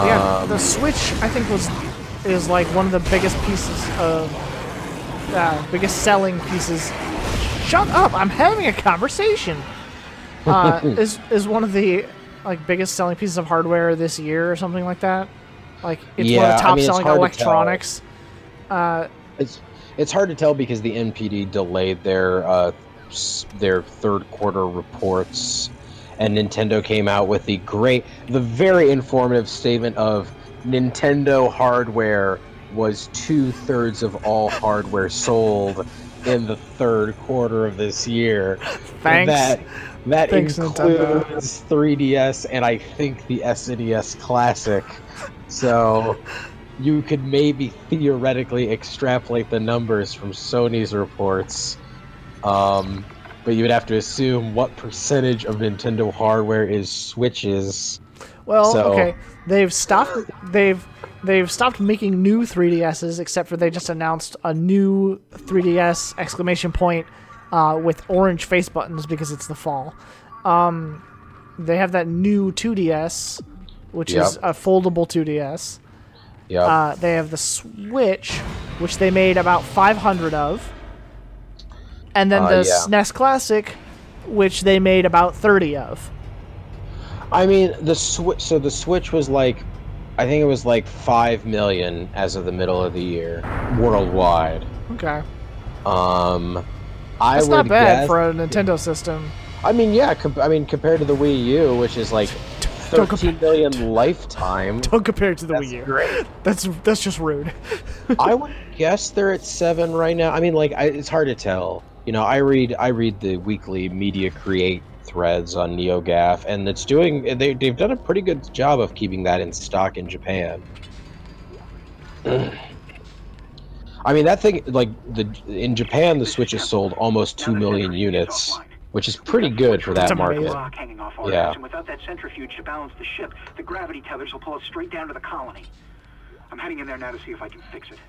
Yeah, the Switch, I think, is like one of the biggest pieces of, biggest selling pieces. Shut up! I'm having a conversation. Is one of the like biggest selling pieces of hardware this year or something like that. Like, it's one of the top selling electronics. It's hard to tell because the NPD delayed their their third quarter reports, and Nintendo came out with the very informative statement of Nintendo hardware was 2/3 of all hardware sold in the third quarter of this year. Thanks. That Thanks, Nintendo. includes 3DS and I think the SNES Classic. So you could maybe theoretically extrapolate the numbers from Sony's reports. But you would have to assume what percentage of Nintendo hardware is Switches. Well, So- okay, they've stopped making new 3DSs, except for they just announced a new 3DS exclamation point with orange face buttons because it's the fall. They have that new 2DS, which is a foldable 2DS. Yeah. They have the Switch, which they made about 500 of. And then the SNES Classic, which they made about 30 of. I mean, the Switch was like, I think it was like 5 million as of the middle of the year worldwide. Okay. That's not bad for a Nintendo system. I mean, yeah. Compared to the Wii U, which is like 13 million lifetime. Don't compare it to the Wii U. Great. That's just rude. I would guess they're at 7 right now. I mean, like, it's hard to tell. You know, I read the weekly Media Create threads on NeoGAF, and they've done a pretty good job of keeping that in stock in Japan. I mean, that thing, like, in Japan, the Switch has sold almost 2 million units, which is pretty good for that market. Rock hanging off our Yeah. ass, and without that centrifuge to balance the ship, the gravity tethers will pull us straight down to the colony. I'm heading in there now to see if I can fix it.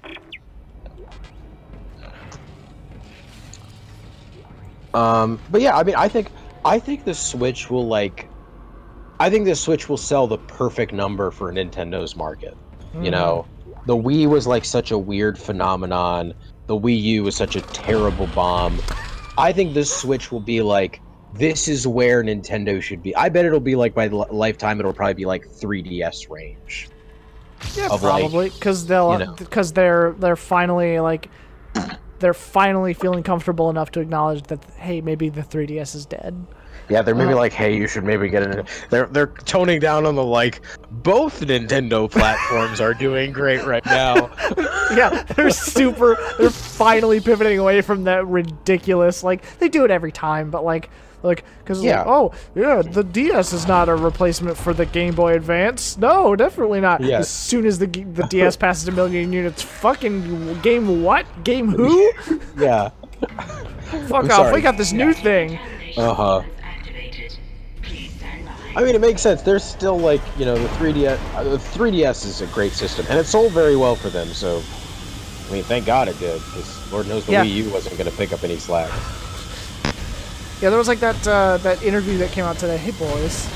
But yeah, I mean, I think the Switch will sell the perfect number for Nintendo's market. You know, the Wii was like such a weird phenomenon. The Wii U was such a terrible bomb. I think this Switch will be like, this is where Nintendo should be. I bet it'll be like by lifetime, it'll probably be like 3DS range. Yeah, probably because they're finally like. They're finally feeling comfortable enough to acknowledge that, hey, maybe the 3DS is dead. Yeah, they're maybe like, hey, you should maybe get it. They're toning down on the, like, both Nintendo platforms are doing great right now. Yeah, they're finally pivoting away from that ridiculous, like, they do it every time, but because the DS is not a replacement for the Game Boy Advance. No, definitely not. Yeah. As soon as the DS passes a million units, fucking game what? Game who? Yeah. Fuck off, we got this new thing. Uh-huh. I mean, it makes sense. There's still, like, you know, the 3DS is a great system, and it sold very well for them, so, I mean, thank God it did, because Lord knows the Wii U wasn't going to pick up any slack. Yeah, there was, like, that interview that came out today. Hey, boys.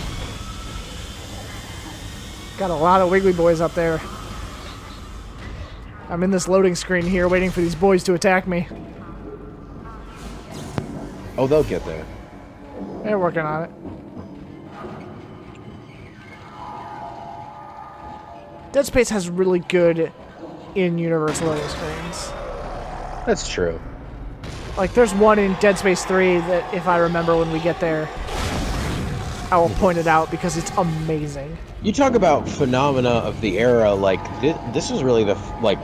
Got a lot of Wiggly Boys up there. I'm in this loading screen here waiting for these boys to attack me. Oh, they'll get there. They're working on it. Dead Space has really good in-universe loading screens. That's true. Like, there's one in Dead Space 3 that, if I remember when we get there, I will point it out because it's amazing. You talk about phenomena of the era, like, this was really like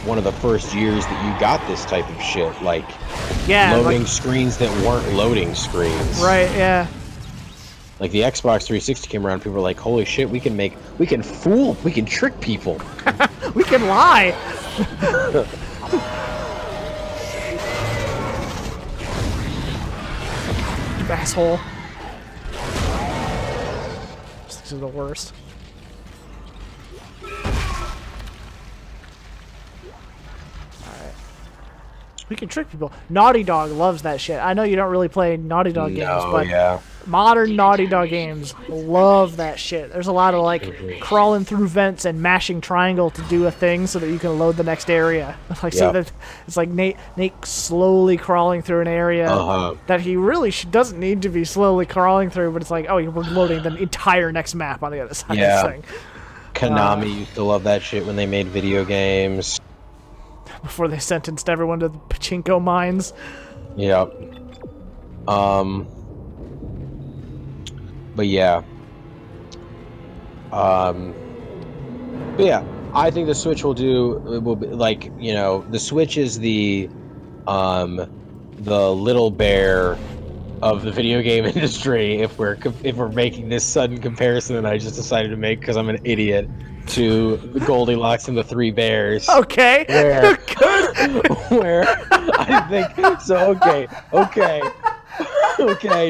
one of the first years that you got this type of shit, like, loading screens that weren't loading screens. Right, yeah. Like, the Xbox 360 came around, people were like, holy shit, we can trick people. We can lie! You asshole. These are the worst. Alright. We can trick people. Naughty Dog loves that shit. I know you don't really play Naughty Dog games, but modern Naughty Dog games love that shit. There's a lot of, like, crawling through vents and mashing triangle to do a thing so that you can load the next area. Like, so that it's like Nate slowly crawling through an area that he really doesn't need to be slowly crawling through, but it's like, oh, we're loading the entire next map on the other side of this thing. Konami used to love that shit when they made video games. Before they sentenced everyone to the pachinko mines. Yep. But yeah. But yeah, I think the Switch will be like, you know, the Switch is the little bear of the video game industry if we're making this sudden comparison that I just decided to make because I'm an idiot to the Goldilocks and the Three Bears. Okay. Where Good. where I think so okay,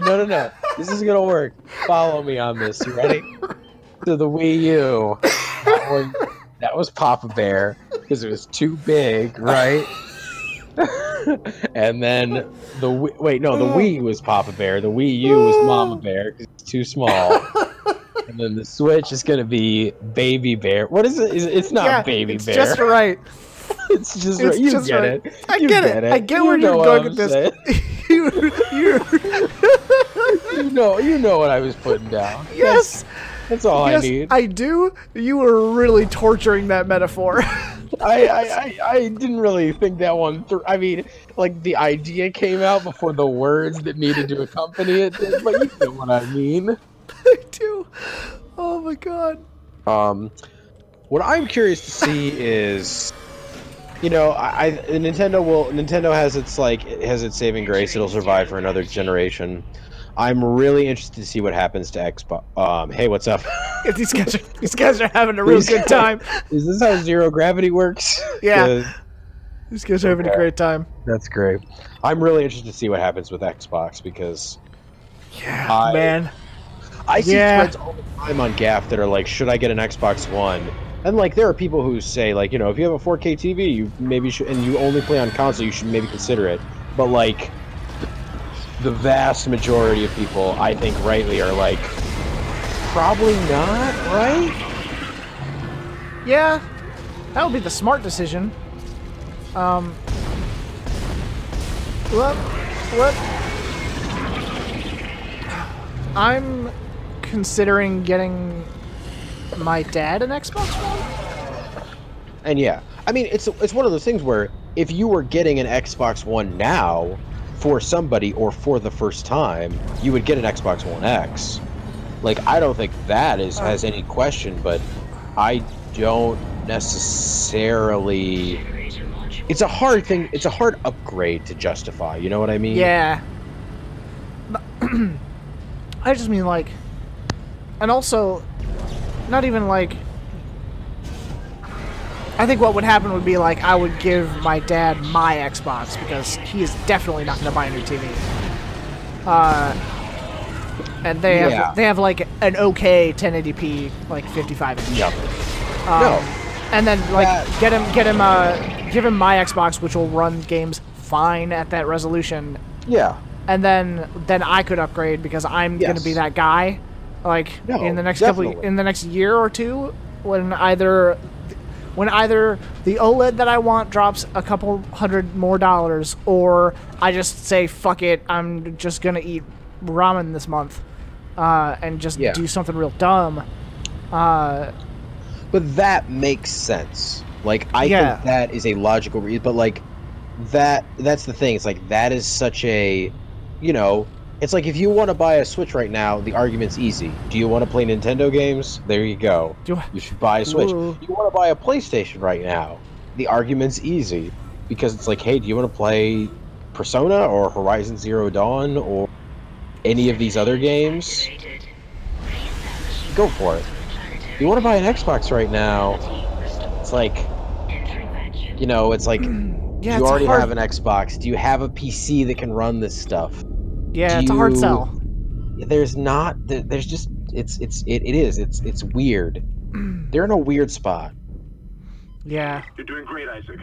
no. This is gonna work. Follow me on this. You ready? So the Wii U, that was Papa Bear because it was too big, right? And then the Wii was Papa Bear. The Wii U was Mama Bear because it's too small. And then the Switch is gonna be Baby Bear. What is it? It's not Baby it's Bear. just right. It's just right. You get it. I get it. I get where you're going with this. You know what I was putting down. Yes. That's all I need. I do. You were really torturing that metaphor. I didn't really think that one through. I mean, like, the idea came out before the words that needed to accompany it did, but you know what I mean. I do. Oh my god. What I'm curious to see is, you know, Nintendo has its saving grace. It'll survive for another generation. I'm really interested to see what happens to Xbox. Hey, what's up? These guys are having a real good time. Is this how zero gravity works? Yeah. These guys are having a great time. That's great. I'm really interested to see what happens with Xbox because I see threads all the time on Gaff that are like, should I get an Xbox One? And like, there are people who say, like, you know, if you have a 4K TV, you maybe should, and you only play on console, you should maybe consider it. But like, the vast majority of people, I think rightly, are like, probably not, right? Yeah, that would be the smart decision. What? I'm considering getting my dad an Xbox One. And yeah, I mean, it's one of those things where if you were getting an Xbox One now for somebody or for the first time, you would get an Xbox One X. Like, I don't think that has any question, but I don't necessarily. It's a hard thing. It's a hard upgrade to justify. You know what I mean? Yeah. I just mean, like, and also, not even like. I think what would happen would be, like, I would give my dad my Xbox because he is definitely not going to buy a new TV. And they have like an okay 1080p, like 55 inch. Yep. And then like give him my Xbox, which will run games fine at that resolution. Yeah. And then I could upgrade because I'm going to be that guy, like in the next in the next year or two, when either the OLED that I want drops a couple $100 more, or I just say fuck it, I'm just gonna eat ramen this month, and just do something real dumb. But that makes sense. Like, I think that is a logical reason. But like, that's the thing. It's like, that is such a, you know. It's like, if you want to buy a Switch right now, the argument's easy. Do you want to play Nintendo games? There you go. You should buy a Switch. Ooh. You want to buy a PlayStation right now? The argument's easy. Because it's like, hey, do you want to play Persona or Horizon Zero Dawn or any of these other games? Go for it. You want to buy an Xbox right now? It's like, you know, it's like, do you already have an Xbox? Do you have a PC that can run this stuff? Yeah, it's a hard sell. There's not. There's just. It's weird. They're in a weird spot. Yeah. You're doing great, Isaac.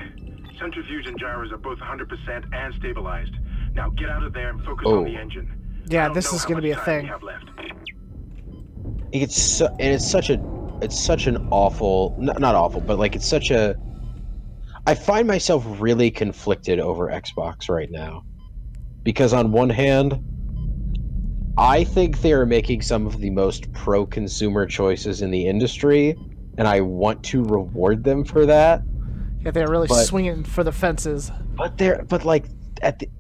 Centrifuge and gyros are both 100% and stabilized. Now get out of there and focus on the engine. Yeah, this is going to be a thing. It's such an awful. Not awful, but like, it's such a. I find myself really conflicted over Xbox right now. Because on one hand, I think they are making some of the most pro-consumer choices in the industry, and I want to reward them for that. Yeah, they're really swinging for the fences. But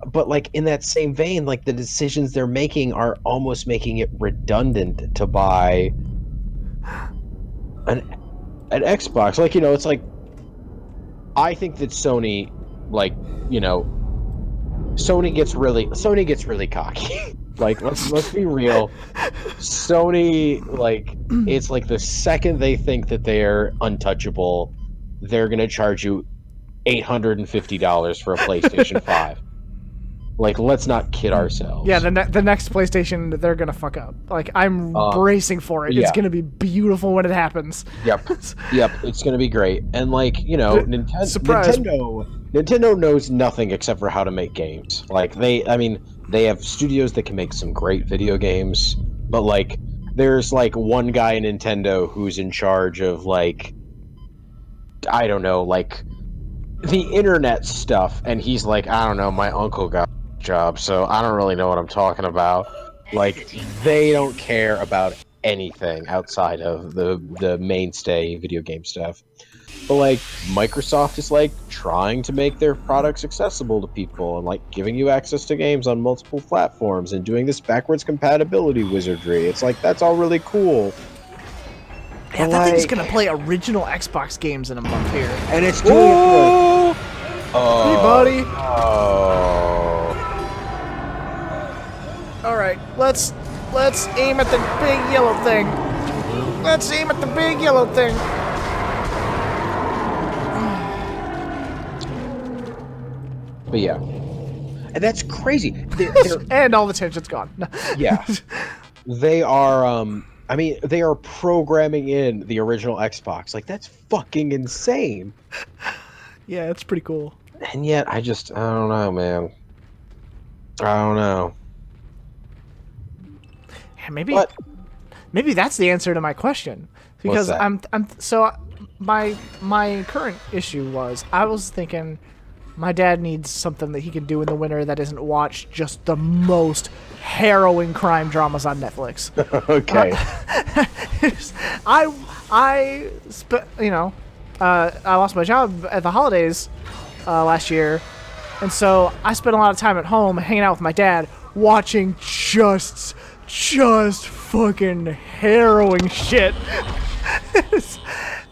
but like in that same vein, like the decisions they're making are almost making it redundant to buy an Xbox. Like, you know, it's like, I think that Sony, like, you know, Sony gets really cocky. Like, let's be real. Sony, like, it's like the second they think that they're untouchable, they're gonna charge you $850 for a PlayStation 5. Like, let's not kid ourselves. Yeah, the next PlayStation, they're gonna fuck up. Like, I'm bracing for it. Yeah. It's gonna be beautiful when it happens. Yep, it's gonna be great. And like, you know, Surprise. Nintendo knows nothing except for how to make games. Like, they have studios that can make some great video games, but like, there's like one guy in Nintendo who's in charge of, like, I don't know, like the internet stuff, and he's like, I don't know, my uncle got a job, so I don't really know what I'm talking about. Like, they don't care about anything outside of the mainstay video game stuff. But like, Microsoft is like trying to make their products accessible to people and like giving you access to games on multiple platforms and doing this backwards compatibility wizardry. It's like, that's all really cool. Yeah, that thing's gonna play original Xbox games in a month here. And it's doing it for... Hey, buddy. Oh. Alright, let's aim at the big yellow thing. Let's aim at the big yellow thing. But yeah. And that's crazy. And all the tension's gone. Yeah. They are, I mean, they are programming in the original Xbox. Like, that's fucking insane. Yeah, it's pretty cool. And yet, I don't know, man. I don't know. Yeah, maybe that's the answer to my question. Because my current issue was, I was thinking my dad needs something that he can do in the winter that isn't watch just the most harrowing crime dramas on Netflix. Okay. I lost my job at the holidays last year, and so I spent a lot of time at home hanging out with my dad, watching just fucking harrowing shit.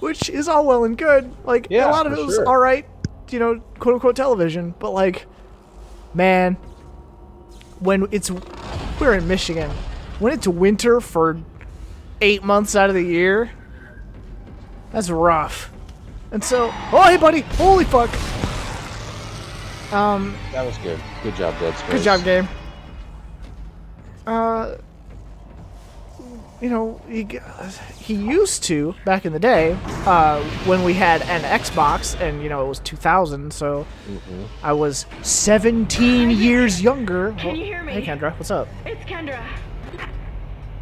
Which is all well and good. Like, a lot of it was alright, you know, quote unquote television, but like, man, we're in Michigan, when it's winter for 8 months out of the year, that's rough. And so, oh hey buddy, holy fuck. That was good. Good job, Dead Space. Good job, game. You know, he used to, back in the day, when we had an Xbox, and, you know, it was 2000, so I was 17 years younger. Can you hear me? Hey, Kendra, what's up? It's Kendra.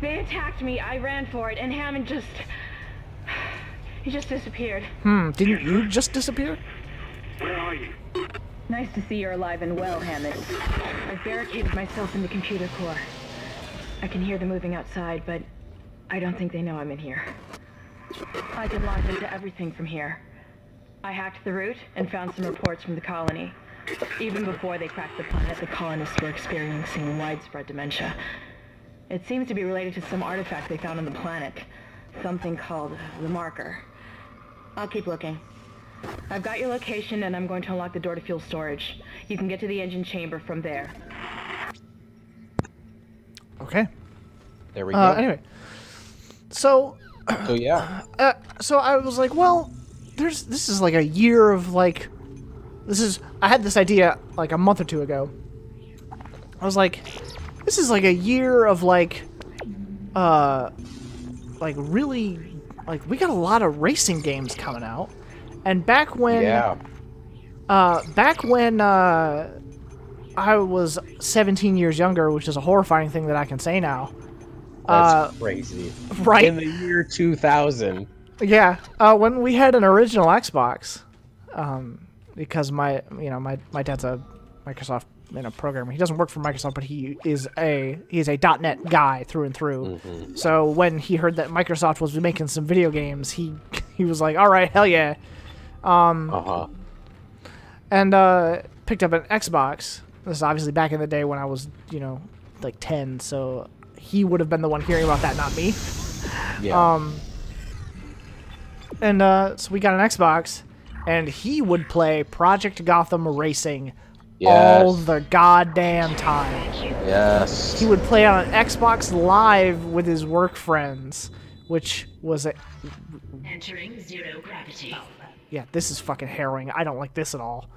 They attacked me, I ran for it, and Hammond he just disappeared. Didn't you just disappear? Where are you? Nice to see you're alive and well, Hammond. I've barricaded myself in the computer core. I can hear them moving outside, but I don't think they know I'm in here. I can log into everything from here. I hacked the route and found some reports from the colony. Even before they cracked the planet, the colonists were experiencing widespread dementia. It seems to be related to some artifact they found on the planet. Something called the Marker. I'll keep looking. I've got your location, and I'm going to unlock the door to fuel storage. You can get to the engine chamber from there. Okay. There we go. Anyway. So yeah. So I was like, well, this is like a year of like, I had this idea like a month or two ago. I was like, this is like a year of like really, like, we got a lot of racing games coming out. And back when I was 17 years younger, which is a horrifying thing that I can say now. That's crazy. Right? In the year 2000. Yeah. When we had an original Xbox, because my dad's a Microsoft programmer. He doesn't work for Microsoft, but he is a .NET guy through and through. So when he heard that Microsoft was making some video games, he was like, all right, hell yeah. And picked up an Xbox, This is obviously back in the day when I was, you know, like 10, so he would have been the one hearing about that, not me. Yeah. So we got an Xbox, and he would play Project Gotham Racing Yes. all the goddamn time. Yes. He would play on an Xbox Live with his work friends, which was a... Entering zero gravity. Yeah, this is fucking harrowing. I don't like this at all.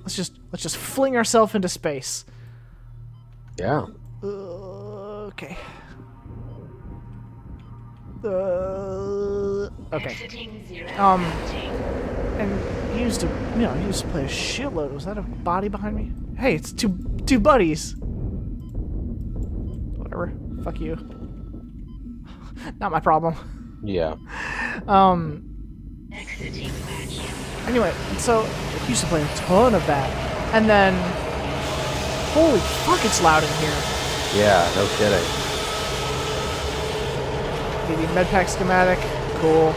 Let's just fling ourselves into space. Yeah. Okay. Okay. Exiting zero And he used to, you know, he used to play a shitload. Was that a body behind me? Hey, it's two buddies. Whatever. Fuck you. Not my problem. Yeah. exiting vacuum. Anyway, so he used to play a ton of that, and then holy fuck, it's loud in here. Yeah. No kidding. Maybe medpack schematic. Cool.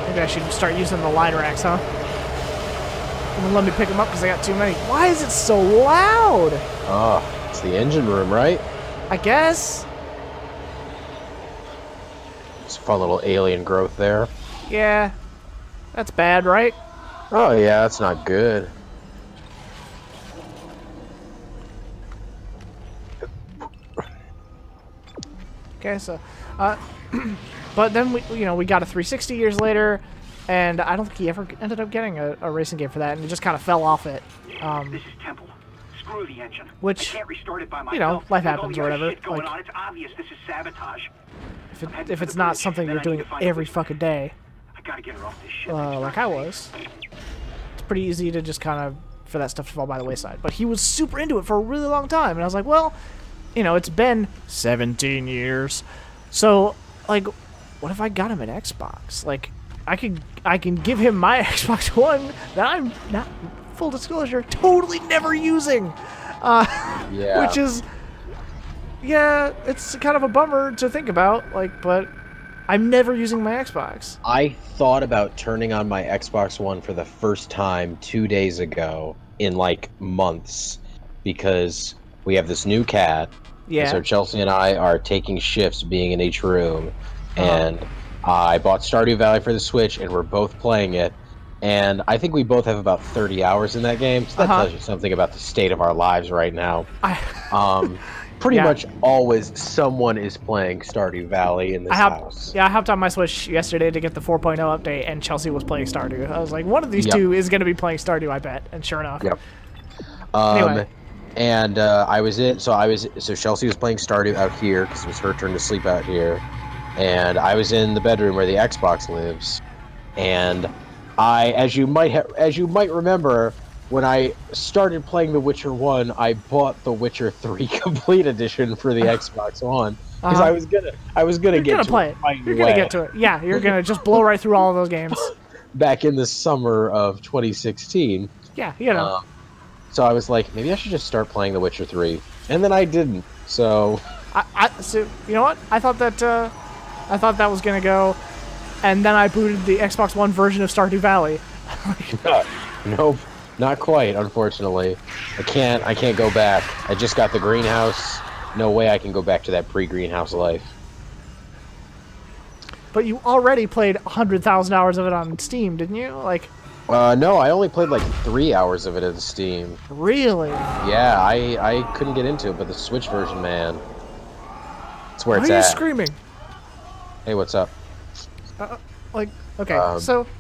Maybe I should start using the line racks, huh? And then let me pick them up because I got too many. Why is it so loud? Oh, it's the engine room, right? I guess. It's a fun little alien growth there. Yeah. That's bad, right? Oh yeah, that's not good. Okay, so, but then we got a 360 years later, and I don't think he ever ended up getting a racing game for that, and he just kind of fell off it. This is Temple. Screw the engine. Which, I can't restart it by myself. you know, life With all happens the or other whatever. shit going Like, on, it's obvious this is sabotage. if it's not something you're doing every fucking day, I gotta get her off this shit. like I was, it's pretty easy to just kind of for that stuff to fall by the wayside. But he was super into it for a really long time, and I was like, well, you know, it's been 17 years. So, like, what if I got him an Xbox? Like, I can give him my Xbox One that I'm not, full disclosure, totally never using. Yeah. Which is, yeah, it's kind of a bummer to think about. Like, but I'm never using my Xbox. I thought about turning on my Xbox One for the first time 2 days ago in like months because we have this new cat. Yeah. So Chelsea and I are taking shifts being in each room, and I bought Stardew Valley for the Switch, and we're both playing it. And I think we both have about 30 hours in that game, so that tells you something about the state of our lives right now. Pretty much always someone is playing Stardew Valley in this house. Yeah, I hopped on my Switch yesterday to get the 4.0 update, and Chelsea was playing Stardew. I was like, one of these two is going to be playing Stardew, I bet. And sure enough. Yep. Anyway. And so Chelsea was playing Stardew out here because it was her turn to sleep out here, and I was in the bedroom where the Xbox lives, and as you might remember, when I started playing The Witcher 1, I bought The Witcher 3 Complete Edition for the Xbox One because I was gonna get to play it. You're gonna get to it. Yeah, you're gonna just blow right through all of those games. Back in the summer of 2016. Yeah, you know. So I was like, maybe I should just start playing The Witcher 3, and then I didn't. So, so you know what? I thought that was gonna go, and then I booted the Xbox One version of Stardew Valley. Nope, not quite. Unfortunately, I can't go back. I just got the greenhouse. No way I can go back to that pre-greenhouse life. But you already played 100,000 hours of it on Steam, didn't you? Like. No, I only played like 3 hours of it in Steam. Really? Yeah, I couldn't get into it, but the Switch version, man, it's where it's at. Why are you screaming? Hey, what's up?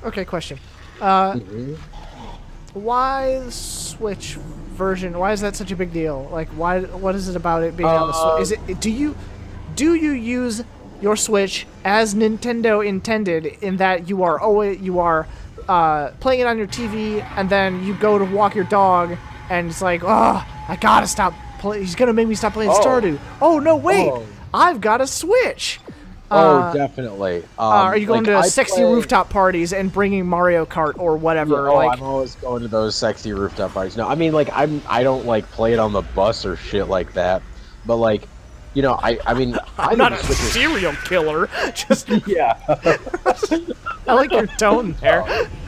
Okay, question. Why the Switch version? Why is that such a big deal? Like, why? What is it about it being on the Switch? Is it? Do you use your Switch as Nintendo intended, in that you are playing it on your TV, and then you go to walk your dog, and it's like, oh, I gotta stop playing. He's gonna make me stop playing Stardew. Oh no, wait, I've got a Switch. Definitely. Are you going to sexy rooftop parties and bringing Mario Kart or whatever? Yeah, I'm always going to those sexy rooftop parties. No, I mean, like, I don't like play it on the bus or shit like that. But like, you know, I mean, I'm not a serial killer. Just yeah. I like your tone there.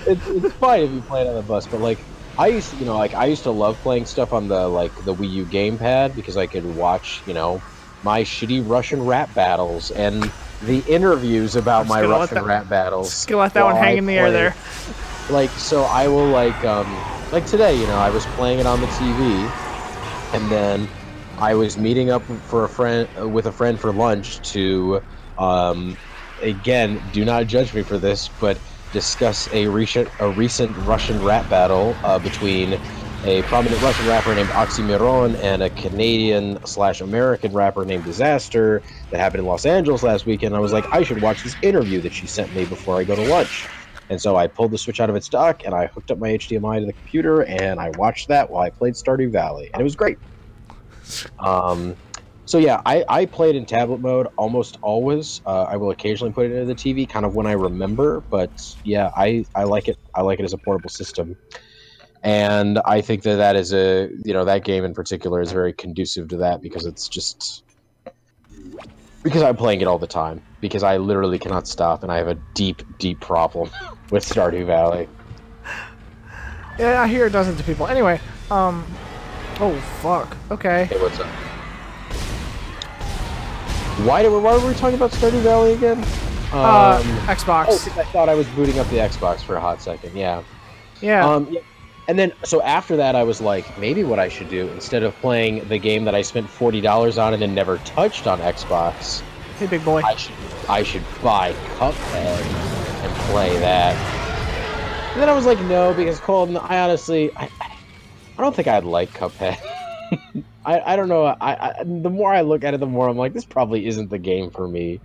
It's fine if you play it on the bus, but like I used to, you know, like I used to love playing stuff on the the Wii U gamepad because I could watch, you know, my shitty Russian rap battles and the interviews about my Russian rap battles. Just gonna let that one hang in the air there. Like, so I will like today, you know, I was playing it on the TV, and then I was meeting up for with a friend for lunch to, again, do not judge me for this, but discuss a recent Russian rap battle between a prominent Russian rapper named Oxymoron and a Canadian/American rapper named Disaster that happened in Los Angeles last weekend. I was like, I should watch this interview that she sent me before I go to lunch. And so I pulled the Switch out of its dock, and I hooked up my HDMI to the computer, and I watched that while I played Stardew Valley, and it was great. So yeah, I played in tablet mode almost always. I will occasionally put it into the TV, kind of when I remember, but yeah, I like it. I like it as a portable system. And I think that is that game in particular is very conducive to that because it's just... Because I'm playing it all the time. Because I literally cannot stop, and I have a deep, deep problem with Stardew Valley. Yeah, I hear it does it to people. Anyway, oh, fuck. Okay. Hey, what's up? Why were we talking about Stardew Valley again? Xbox. Oh, because I thought I was booting up the Xbox for a hot second, yeah. Yeah. Yeah. And then, so after that, I was like, maybe what I should do, instead of playing the game that I spent $40 on and then never touched on Xbox... Hey, big boy. I should buy Cuphead and play that. And then I was like, no, because Colton, I honestly... I don't think I'd like Cuphead. I don't know. The more I look at it, the more I'm like, this probably isn't the game for me.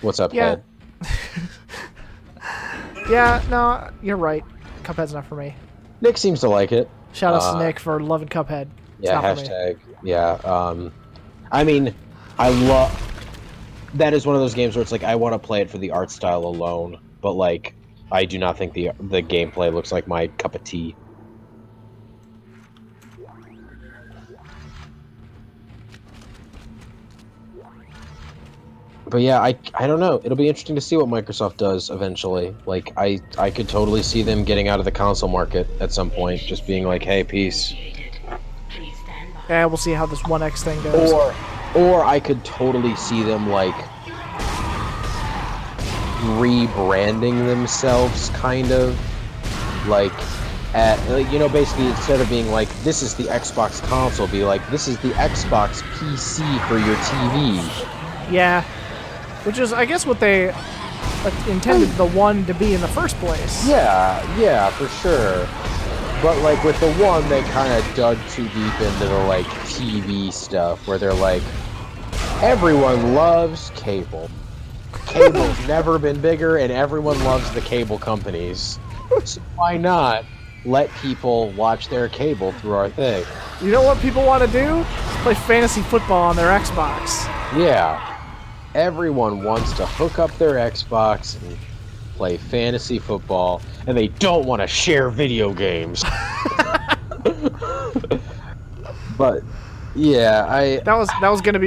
What's up, Head? Yeah, no, you're right. Cuphead's not for me. Nick seems to like it. Shout out to Nick for loving Cuphead. It's yeah, hashtag. Yeah. I mean, I love... That is one of those games where it's like, I want to play it for the art style alone, but like, I do not think the gameplay looks like my cup of tea. But yeah, I don't know. It'll be interesting to see what Microsoft does eventually. Like, I could totally see them getting out of the console market at some point, just being like, hey, peace. Yeah, we'll see how this One X thing goes. Or I could totally see them, like, rebranding themselves, kind of. Like, you know, basically, instead of being like, this is the Xbox console, be like, this is the Xbox PC for your TV. Yeah. Which is, I guess, what they intended the One to be in the first place. Yeah, for sure. But, like, with the One, they kind of dug too deep into the, like, TV stuff, where they're like, everyone loves cable. Cable's never been bigger, and everyone loves the cable companies. So why not let people watch their cable through our thing? You know what people want to do? Play fantasy football on their Xbox. Yeah. Everyone wants to hook up their Xbox and play fantasy football, and they don't want to share video games. But yeah, that was gonna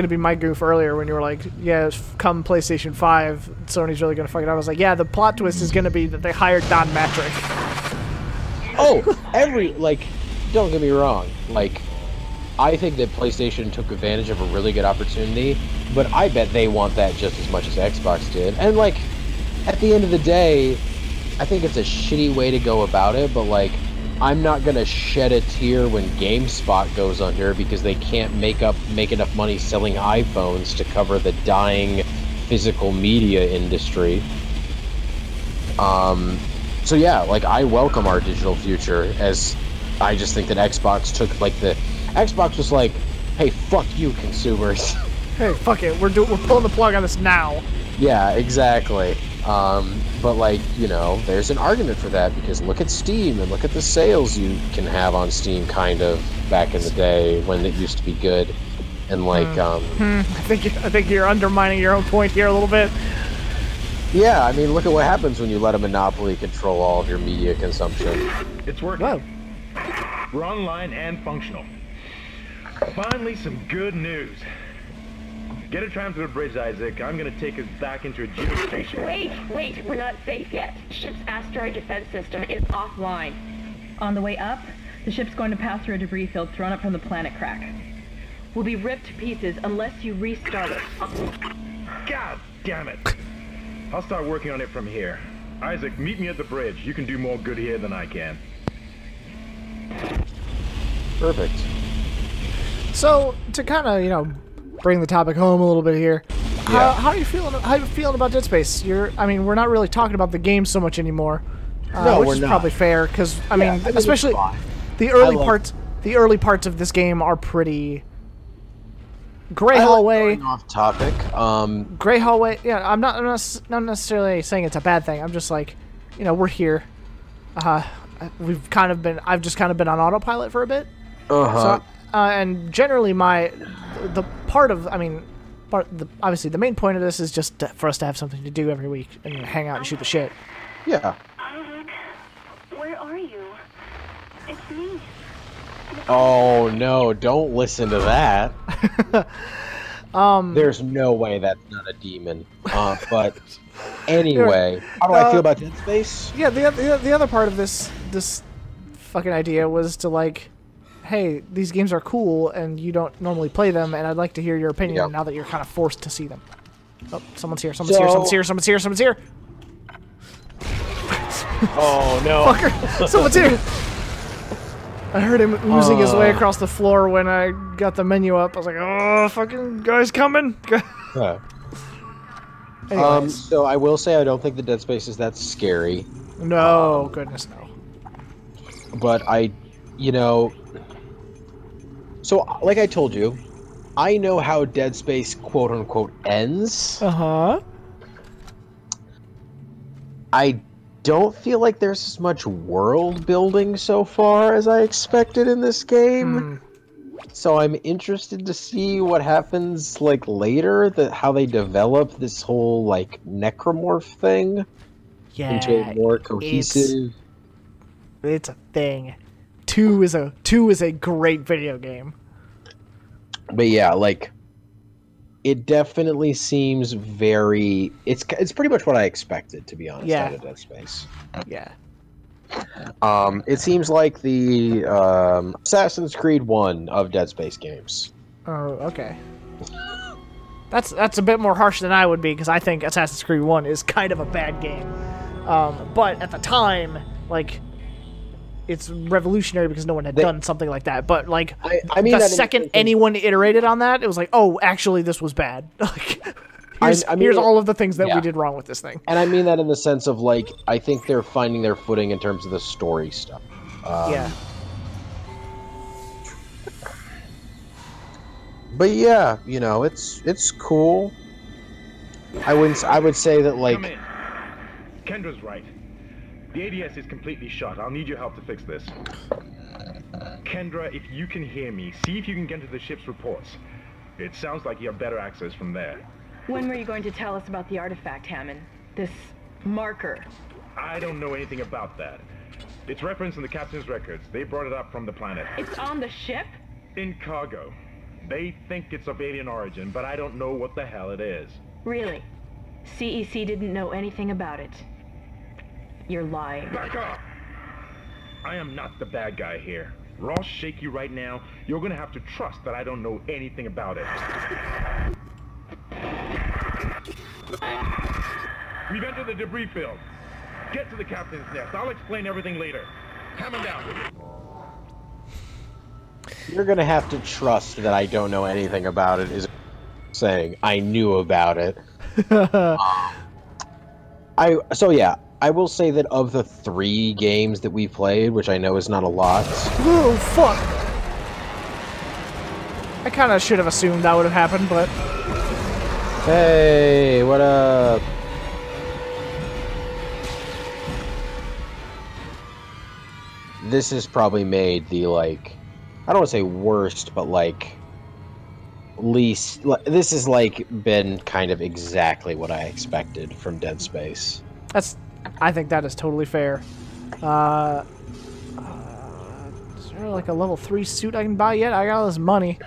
be my goof earlier when you were like, yeah, come PlayStation 5, Sony's really gonna fuck it up. I was like, yeah, the plot twist is gonna be that they hired Don Matrick. Oh, don't get me wrong, like, I think that PlayStation took advantage of a really good opportunity, but I bet they want that just as much as Xbox did. And, like, at the end of the day, I think it's a shitty way to go about it, but, like, I'm not gonna shed a tear when GameSpot goes under because they can't make enough money selling iPhones to cover the dying physical media industry. So yeah, like, I welcome our digital future, as I just think that Xbox took, like, Xbox was like, hey, fuck you, consumers. Hey, fuck it, we're pulling the plug on this now. Yeah, exactly. But, like, you know, there's an argument for that, because look at Steam and look at the sales you can have on Steam, kind of, back in the day when it used to be good. And, like, I think you're undermining your own point here a little bit. Yeah, I mean, look at what happens when you let a monopoly control all of your media consumption. It's working. Whoa. We're online and functional. Finally, some good news. Get a tram to the bridge, Isaac. I'm gonna take us back into a geostation. Wait, we're not safe yet. Ship's asteroid defense system is offline. On the way up, the ship's going to pass through a debris field thrown up from the planet crack. We'll be ripped to pieces unless you restart it. God damn it! I'll start working on it from here. Isaac, meet me at the bridge. You can do more good here than I can. Perfect. So to kind of, you know, bring the topic home a little bit here, how are you feeling? How are you feeling about Dead Space? I mean, we're not really talking about the game so much anymore, no, which we're is not. probably fair because I mean, it's especially fine. the early parts. The early parts of this game are pretty. Gray hallway. Going off topic. Gray hallway. Yeah, I'm not necessarily saying it's a bad thing. I'm just like, you know, we're here. I've just kind of been on autopilot for a bit. So, and generally obviously the main point of this is just for us to have something to do every week and hang out and shoot the shit. Yeah. Isaac, where are you? It's me. Oh no! Don't listen to that. There's no way that's not a demon. But anyway, how do I feel about Dead Space? Yeah, the other part of this fucking idea was to like, hey, these games are cool and you don't normally play them, and I'd like to hear your opinion now that you're kind of forced to see them. Oh, someone's here! Someone's here! Oh no! Fucker! Someone's here! I heard him oozing his way across the floor when I got the menu up. I was like, oh, fucking guy's coming! Anyways. So I will say I don't think the Dead Space is that scary. No, goodness no. But so like I told you, I know how Dead Space quote unquote ends. I don't feel like there's as much world building so far as I expected in this game. So I'm interested to see what happens like later, how they develop this whole like necromorph thing into a more cohesive. It's a thing. 2 is a great video game. But yeah, like it definitely seems very. It's pretty much what I expected, to be honest. Out of Dead Space. Yeah. It seems like the Assassin's Creed 1 of Dead Space games. Oh, okay. That's a bit more harsh than I would be, because I think Assassin's Creed 1 is kind of a bad game. But at the time, like, it's revolutionary because no one had done something like that. But like, I mean, the second anyone iterated on that, it was like, oh, actually, this was bad. Like, here's all of the things that we did wrong with this thing. And I mean that in the sense of like, I think they're finding their footing in terms of the story stuff. Yeah. But yeah, you know, it's cool. I would say that like. Come in. Kendra's right. The ADS is completely shut. I'll need your help to fix this. Kendra, if you can hear me, see if you can get to the ship's reports. It sounds like you have better access from there. When were you going to tell us about the artifact, Hammond? This marker? I don't know anything about that. It's referenced in the captain's records. They brought it up from the planet. It's on the ship? In cargo. They think it's of alien origin, but I don't know what the hell it is. Really? CEC didn't know anything about it. You're lying. Back off! I am not the bad guy here. Ross shake you right now. You're gonna have to trust that I don't know anything about it. We've entered the debris field. Get to the captain's nest. I'll explain everything later. Hammond down. You're gonna have to trust that I don't know anything about it. Is saying I knew about it. I will say that of the 3 games that we played, which I know is not a lot. Oh, fuck. I kind of should have assumed that would have happened, but... Hey, what up? This has probably made the, like... I don't want to say worst, but, like... least... This has, like, been kind of exactly what I expected from Dead Space. I think that is totally fair. Is there like a level 3 suit I can buy yet? I got all this money.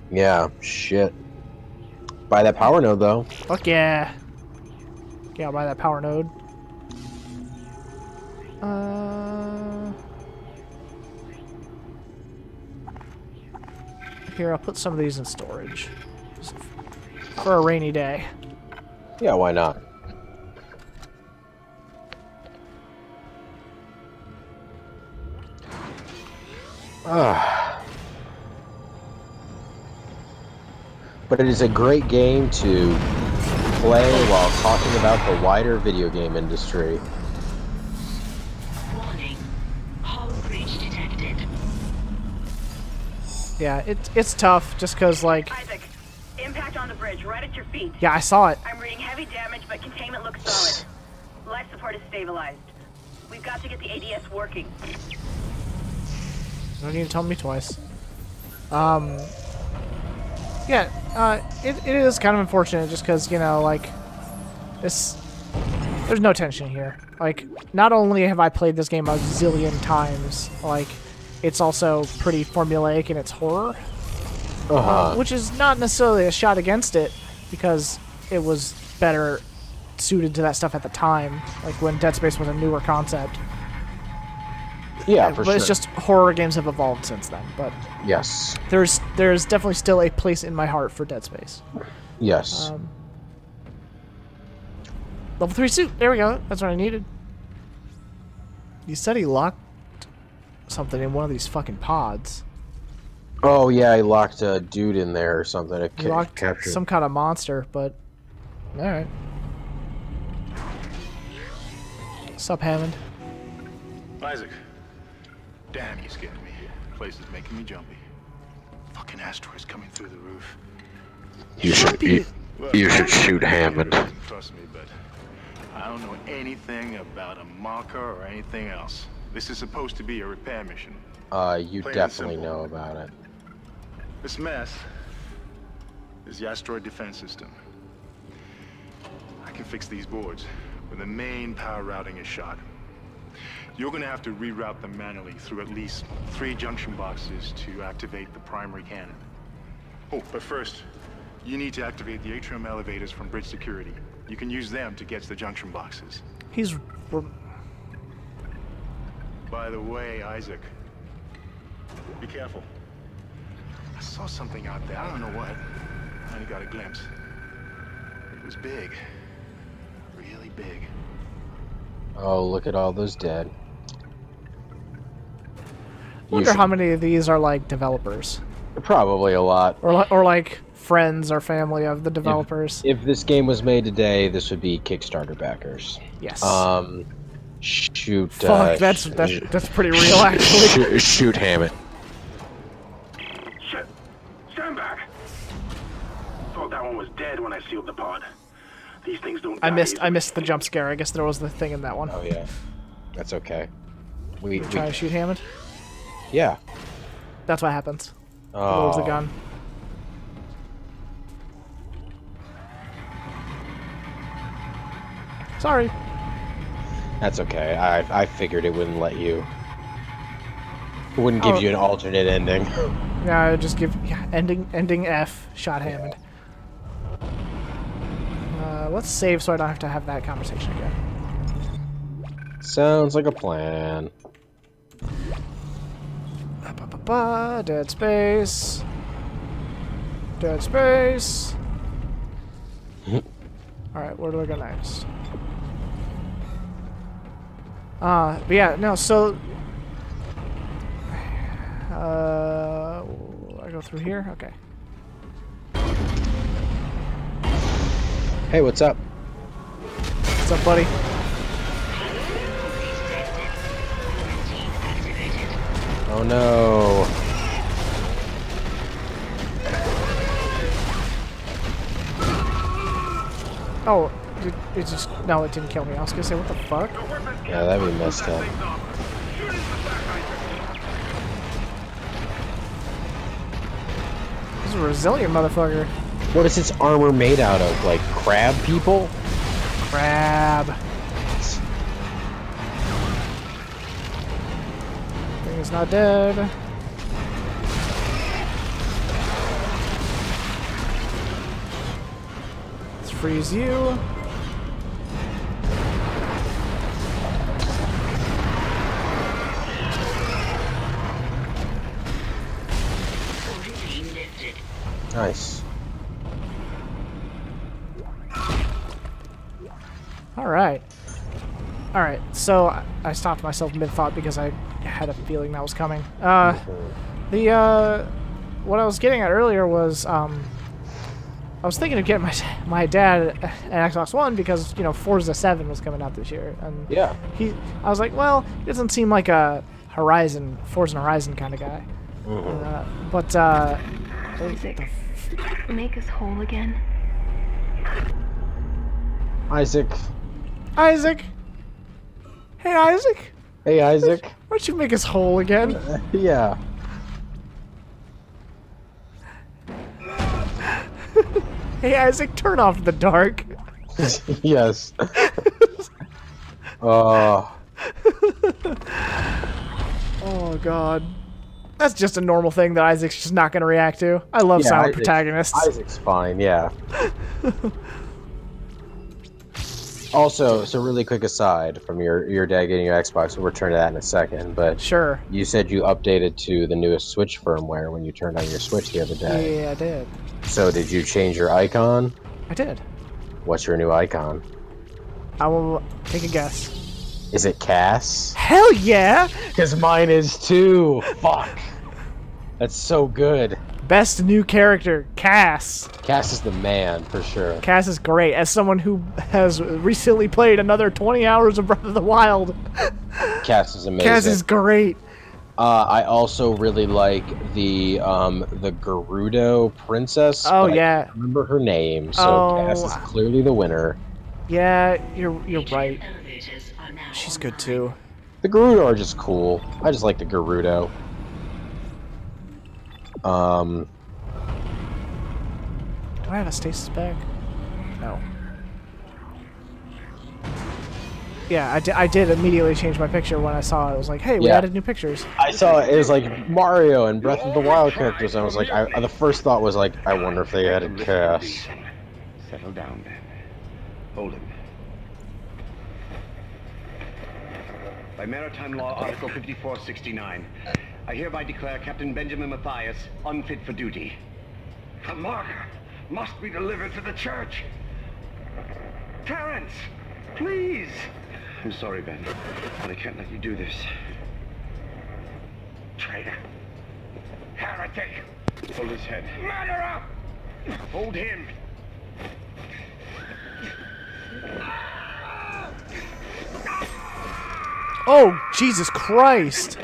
Yeah, shit. Buy that power node, though. Fuck yeah. Okay, I'll buy that power node. Here, I'll put some of these in storage. For a rainy day. Yeah, why not? But it is a great game to play while talking about the wider video game industry. Warning. Hull breach detected. Yeah, it's tough just because, like... Isaac, impact on the bridge, right at your feet. Yeah, I saw it. I'm reading heavy damage, but containment looks solid. Life support is stabilized. We've got to get the ADS working. You don't need to tell me twice. Yeah, it is kind of unfortunate just because, you know, like, there's no tension here. Like, not only have I played this game a zillion times, like, it's also pretty formulaic in its horror. Which is not necessarily a shot against it, because it was better suited to that stuff at the time, like when Dead Space was a newer concept. Yeah, for but sure. it's just horror games have evolved since then. But Yes. there's definitely still a place in my heart for Dead Space. Yes. Level 3 suit. There we go. That's what I needed. You said he locked something in one of these fucking pods. Oh, yeah, I locked a dude in there or something to He locked capture. some kind of monster, but... Alright. What's up, Hammond? Isaac. Damn, you scared me. The place is making me jumpy. Fucking asteroids coming through the roof. You should shoot Hammond. Trust me, but I don't know anything about a marker or anything else. This is supposed to be a repair mission. You Plain and definitely simple. know about it. This mess is the asteroid defense system. I can fix these boards when the main power routing is shot. You're gonna have to reroute them manually through at least 3 junction boxes to activate the primary cannon. Oh, but first, you need to activate the atrium elevators from bridge security. You can use them to get to the junction boxes. He's... By the way, Isaac, be careful. I saw something out there. I don't know what. I only got a glimpse. It was big. Really big. Oh, look at all those dead. I wonder how many of these are, like, developers. Probably a lot. Or like, friends or family of the developers. If this game was made today, this would be Kickstarter backers. Yes. Shoot. Fuck, that's pretty real, actually. Shoot Hammond. Shit! Stand back! Thought that one was dead when I sealed the pod. These things don't I die missed easily. the jump scare. I guess there was the thing in that one. Oh yeah, that's okay. We Try to shoot Hammond. yeah. That's what happens. Oh. Moves the gun. Sorry. That's okay. I figured it wouldn't let you. It wouldn't give Oh. you an alternate ending. Yeah, I just give ending F. Shot Hammond. Let's save so I don't have to have that conversation again. Sounds like a plan. Dead Space. Dead Space. Alright, where do I go next? But yeah, no, so... I go through here? Okay. Hey, what's up? What's up, buddy? Oh no. Oh, it just... No, it didn't kill me. I was gonna say, what the fuck? Yeah, that'd be messed up. This is a resilient motherfucker. What is its armor made out of? Like crab people? Crab. Thing is not dead. freeze you. Nice. Alright. Alright, so I stopped myself mid-thought because I had a feeling that was coming. What I was getting at earlier was, I was thinking of getting my dad an Xbox One because, you know, Forza 7 was coming out this year. And Yeah. I was like, well, he doesn't seem like a Forza Horizon kind of guy. Isaac, make us whole again. Isaac. Isaac! Hey, Isaac! Hey, Isaac. Why don't you make us whole again? Yeah. Hey, Isaac, turn off the dark. Yes. Oh, God. That's just a normal thing that Isaac's just not going to react to. I love silent protagonists. Isaac's fine, yeah. Also, so really quick aside from your dad getting your Xbox, we'll return to that in a second, but Sure. You said you updated to the newest Switch firmware when you turned on your Switch the other day. Yeah, I did. So did you change your icon? I did. What's your new icon? I will take a guess. Is it Cass? Hell yeah! Because mine is too. Fuck. That's so good. Best new character, Cass. Cass is the man, for sure. Cass is great. As someone who has recently played another 20 hours of Breath of the Wild. Cass is amazing. Cass is great. I also really like the Gerudo princess. Oh, but yeah. I can't remember her name, so Cass is clearly the winner. Yeah, you're right. She's good too. The Gerudo are just cool. I just like the Gerudo. Do I have a stasis bag? No. Yeah, I did immediately change my picture when I saw it. I was like, hey, we added new pictures. I saw it was like Mario and Breath of the Wild characters, and I was like, the first thought was like, I wonder if they added Cass. Settle down, then. Hold him. By Maritime Law, Article 5469, I hereby declare Captain Benjamin Mathias unfit for duty. The marker must be delivered to the church. Terrence, please. I'm sorry, Ben, but I can't let you do this. Traitor. Heretic. Hold his head. Murderer. Hold him. Oh, Jesus Christ!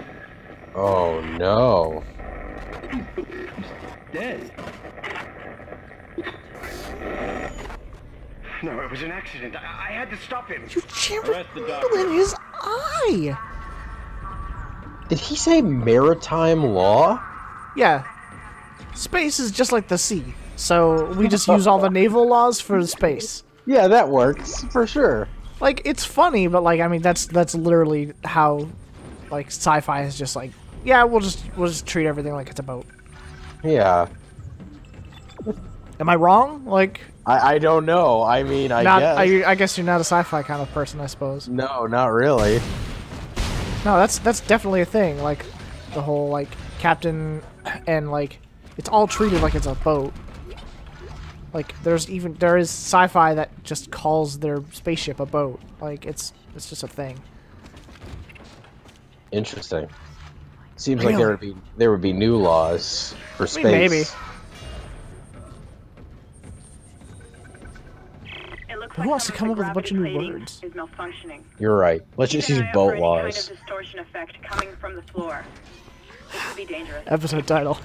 Oh no. Dead. No, it was an accident. I had to stop him. You jammed a needle in his eye! Did he say maritime law? Yeah. Space is just like the sea. So we just use all the naval laws for the space. Yeah, that works, for sure. Like, it's funny, but like, I mean, that's literally how, like, sci-fi is just like, yeah, we'll just treat everything like it's a boat. Yeah. Am I wrong? Like, I don't know. I mean, I guess. I guess you're not a sci-fi kind of person, I suppose. No, not really. No, that's definitely a thing. Like, the whole like captain and like it's all treated like it's a boat. Like there is sci-fi that just calls their spaceship a boat. Like it's just a thing. Interesting. Seems like there would be new laws for space. Maybe. Who wants to come up with a bunch of new words? Is malfunctioning. You're right. Let's just use boat laws. Kind of distortion effect coming from the floor. This could be dangerous. Episode title.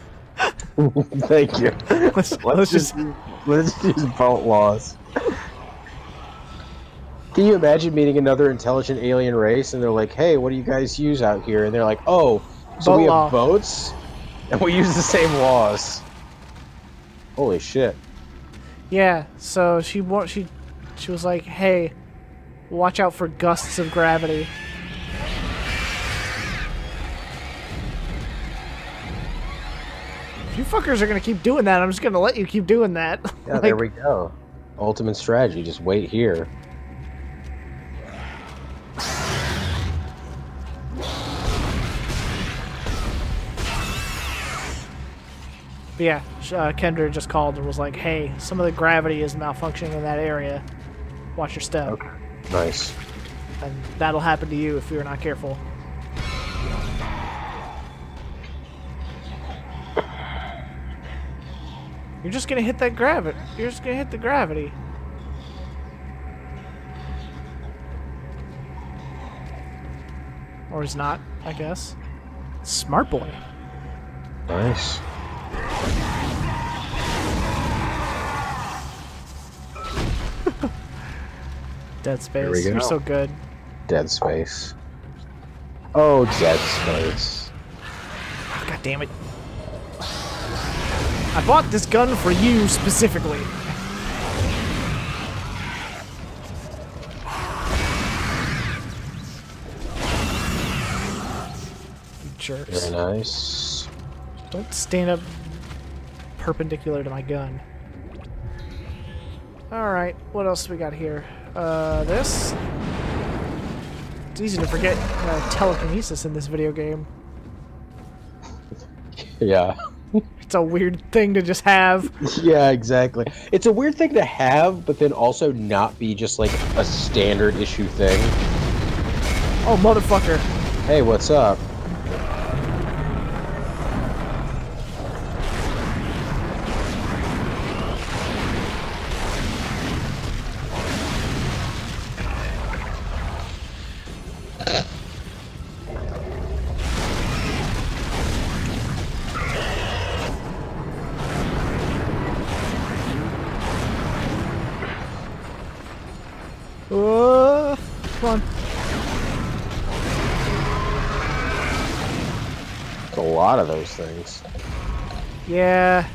Thank you. Let's just use boat laws. Can you imagine meeting another intelligent alien race and they're like, "Hey, what do you guys use out here?" And they're like, "Oh, so we have boats and we use the same laws." Holy shit. Yeah. So she was like, "Hey, watch out for gusts of gravity." If you fuckers are gonna keep doing that, I'm just gonna let you keep doing that. Yeah, like, there we go. Ultimate strategy, just wait here. But yeah, Kendra just called and was like, hey, some of the gravity is malfunctioning in that area. Watch your step. Okay. Nice. And that'll happen to you if you're not careful. You're just gonna hit that gravity. You're just gonna hit the gravity. Or he's not, I guess. Smart boy. Nice. Dead Space. Here we go. You're so good. Dead Space. Oh, Dead Space. Oh, God damn it. I bought this gun for you specifically. You jerks. Very nice. Don't stand up perpendicular to my gun. Alright, what else we got here? This? It's easy to forget telekinesis in this video game. Yeah. It's a weird thing to just have. Yeah, exactly. It's a weird thing to have, but then also not be just like a standard issue thing. Oh, motherfucker. Hey, what's up? Come on. A lot of those things. Yeah.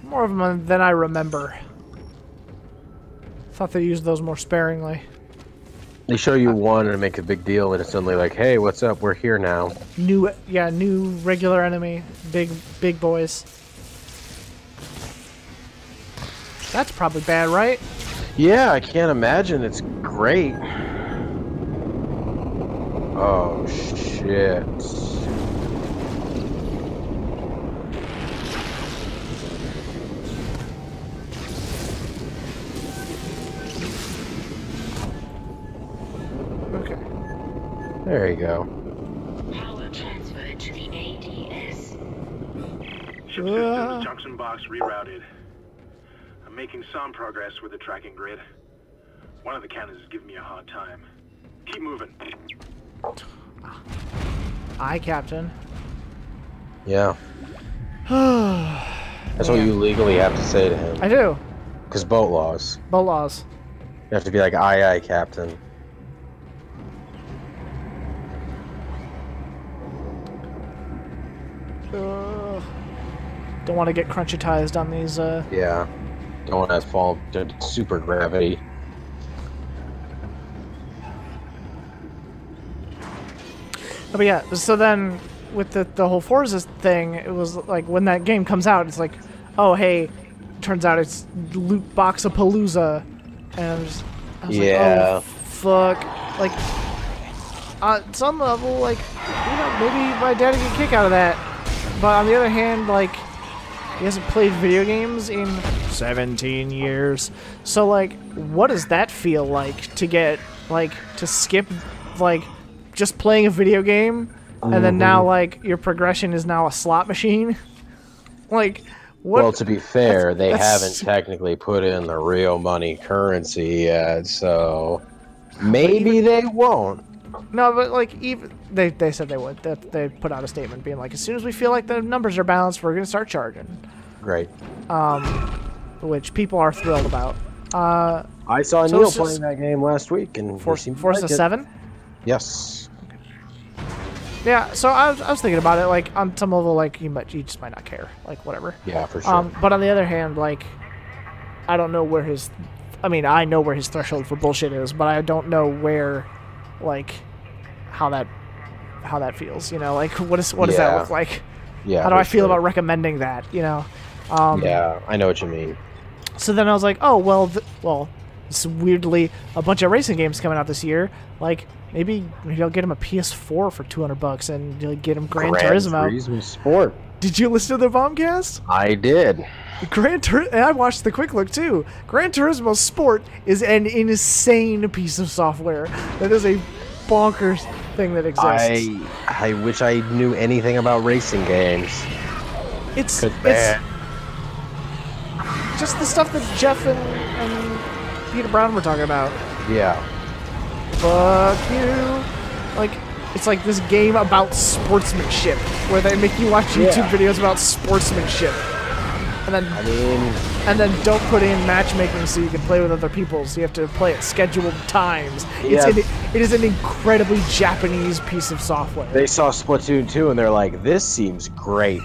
More of them than I remember. Thought they used those more sparingly. They show you one and make a big deal, and it's suddenly like, hey, what's up? We're here now. New regular enemy. Big boys. That's probably bad, right? Yeah, I can't imagine. It's great. Oh, shit. Okay. There you go. Power transferred to the ADS. Ship systems junction box rerouted. I'm making some progress with the tracking grid. One of the cannons is giving me a hard time. Keep moving. Aye, Captain. Yeah. That's what you legally have to say to him. I do. Because boat laws. Boat laws. You have to be like, aye, aye, Captain. Don't want to get crunchitized on these, Yeah. Don't want to fall to super gravity. Oh, but yeah, so then with the whole Forza thing, it was like when that game comes out, it's like, oh hey, turns out it's Loot Boxapalooza, and I was Yeah. like, oh fuck, like on some level, like maybe my dad would get a kick out of that, but on the other hand, like he hasn't played video games in 17 years, so like what does that feel like to get like to skip like just playing a video game, and then now like your progression is now a slot machine? Like, what? Well, to be fair, they haven't technically put in the real money currency yet, so maybe they won't. No, but like even they said they would. That they put out a statement being like, as soon as we feel like the numbers are balanced, we're gonna start charging. Great. Which people are thrilled about. I saw so Neil it's playing that game last week, and Forza 7. Yes. Yeah, so I was thinking about it, like, on some level, like, you just might not care, like, whatever. Yeah, for sure. But on the other hand, like, I don't know where his, I mean, I know where his threshold for bullshit is, but I don't know where, like, how that feels, you know, like, what does that look like? Yeah. How do I feel about recommending that, you know? Yeah, I know what you mean. So then I was like, oh, well, it's weirdly a bunch of racing games coming out this year. Like, maybe I'll get him a PS4 for $200 and you'll get him Gran Turismo. Turismo Sport. Did you listen to the Bombcast? I did. And I watched the quick look too. Gran Turismo Sport is an insane piece of software. That is a bonkers thing that exists. I wish I knew anything about racing games. It's just the stuff that Jeff and Peter Brown were talking about. Yeah. Fuck you. Like, it's like this game about sportsmanship, where they make you watch YouTube videos about sportsmanship. And then don't put in matchmaking so you can play with other people, so you have to play at scheduled times. Yeah. It is an incredibly Japanese piece of software. They saw Splatoon 2 and they're like, this seems great.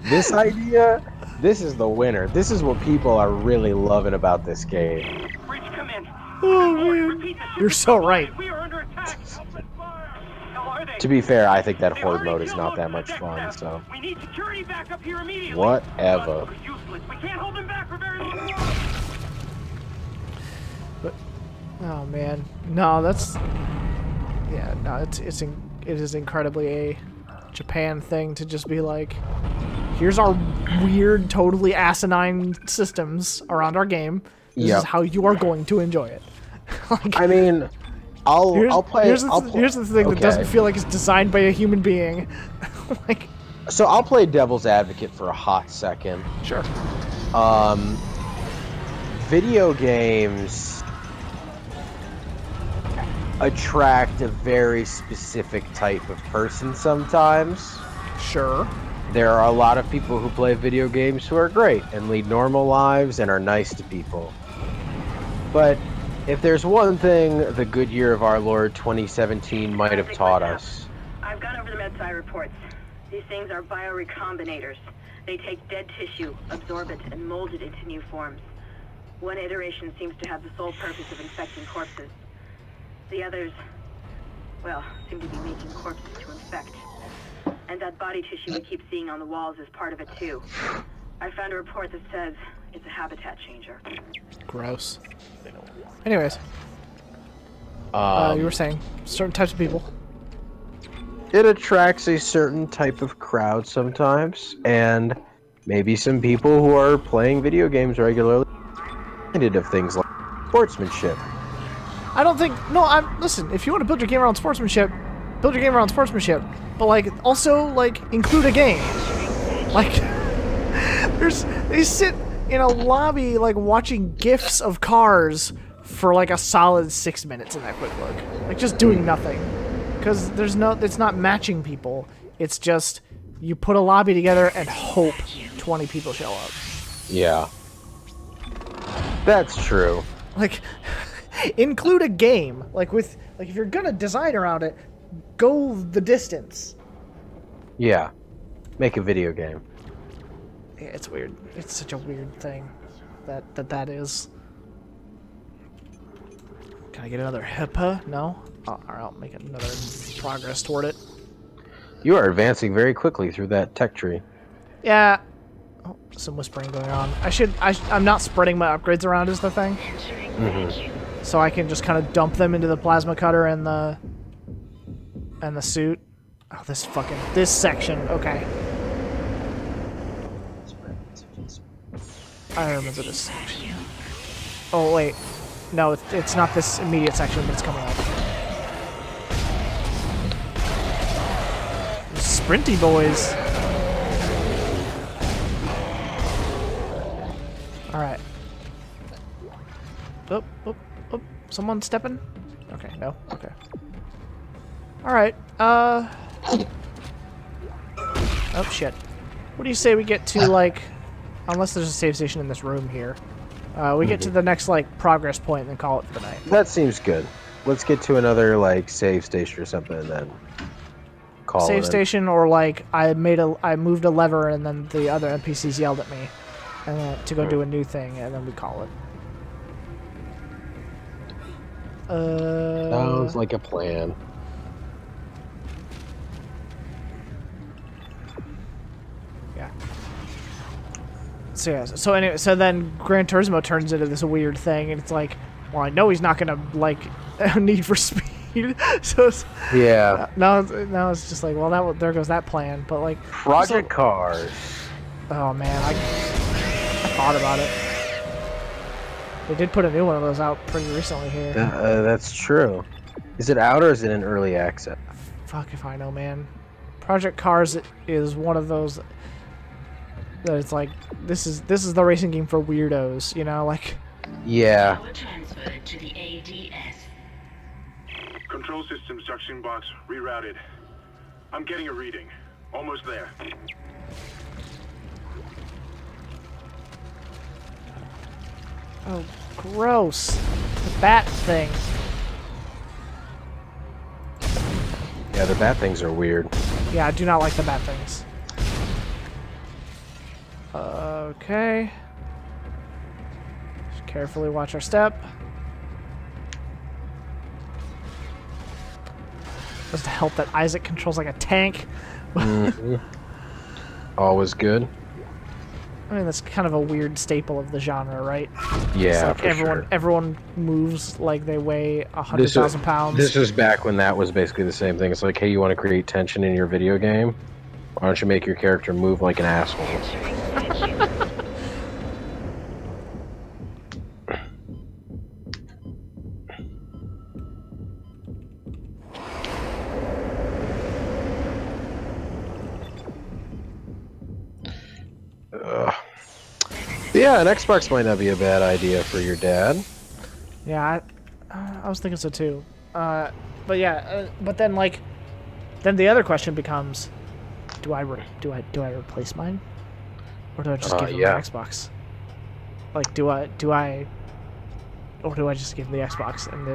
This idea, this is the winner. This is what people are really loving about this game. Bridge, come in. Oh, man. You're so right. We are under attack. Open fire. How are they? To be fair, I think that horde mode is not that much fun, so... We need security back up here immediately. Whatever. We're useless. We can't hold them back for very long. But, oh man, no, that's... Yeah, no, it is incredibly a Japan thing to just be like, here's our weird, totally asinine systems around our game. This is how you are going to enjoy it. Like, I mean, I'll play. Here's the thing that doesn't feel like it's designed by a human being. Like, so I'll play devil's advocate for a hot second. Sure. Video games attract a very specific type of person sometimes. Sure. There are a lot of people who play video games who are great and lead normal lives and are nice to people. But if there's one thing the good year of our Lord 2017 might have taught us. I've gone over the MedSci reports. These things are biorecombinators. They take dead tissue, absorb it, and mold it into new forms. One iteration seems to have the sole purpose of infecting corpses. The others, well, seem to be making corpses to infect. And that body tissue we keep seeing on the walls is part of it too. I found a report that says it's a habitat changer. Gross. Anyways. You were saying, certain types of people. It attracts a certain type of crowd sometimes, and maybe some people who are playing video games regularly minded of things like sportsmanship. I don't think... No, listen, if you want to build your game around sportsmanship, build your game around sportsmanship. But, like, also, like, include a game. Like, they sit in a lobby, like, watching GIFs of cars for, like, a solid 6 minutes in that quick look. Like, just doing nothing. Because it's not matching people. It's just, you put a lobby together and hope 20 people show up. Yeah. That's true. Like, include a game. Like, if you're gonna design around it, go the distance. Yeah. Make a video game. Yeah, it's weird. It's such a weird thing that is. Can I get another HIPAA? No? Oh, alright, I'll make another progress toward it. You are advancing very quickly through that tech tree. Yeah. Oh, some whispering going on. I'm not spreading my upgrades around is the thing. Mm-hmm. So I can just kind of dump them into the plasma cutter and the suit. Oh, this section. Okay. I remember this section. Oh, wait. No, it's not this immediate section, but it's coming up. Sprinty boys. Alright. Oh, oh, oh. Someone stepping? Okay, no. Okay. Alright, oh, shit. What do you say we get to, like... Unless there's a save station in this room here. We get to the next, like, progress point and then call it for the night. That seems good. Let's get to another, like, save station or something and then call it. Save station, or, like, I moved a lever and then the other NPCs yelled at me and then, to go do a new thing, and then we call it. Sounds like a plan. Yeah. So yeah. So anyway, so then Gran Turismo turns into this weird thing, and it's like, well, I know he's not gonna like Need for Speed. So it's, Yeah. now it's just like, well, there goes that plan. But like Project Cars. Oh man, I thought about it. They did put a new one of those out pretty recently here. That's true. Is it out or is it in early access? Fuck if I know, man. Project Cars is one of those that it's like this is the racing game for weirdos, you know, like. Yeah. Power transferred to the ADS. Control system suction box rerouted. I'm getting a reading. Almost there. Oh, gross. The bat thing. Yeah, the bat things are weird. Yeah, I do not like the bat things. Okay. Just carefully watch our step. Does it help that Isaac controls like a tank? Mm-hmm. Always good. I mean, that's kind of a weird staple of the genre, right? Yeah, it's like for everyone moves like they weigh 100,000 pounds. This was back when that was basically the same thing. It's like, hey, you want to create tension in your video game? Why don't you make your character move like an asshole? Yeah, an Xbox might not be a bad idea for your dad. Yeah, I was thinking so too. But yeah, but then like, then the other question becomes, do I replace mine, or do I just give him an Xbox? Like, do I, or do I just give him the Xbox and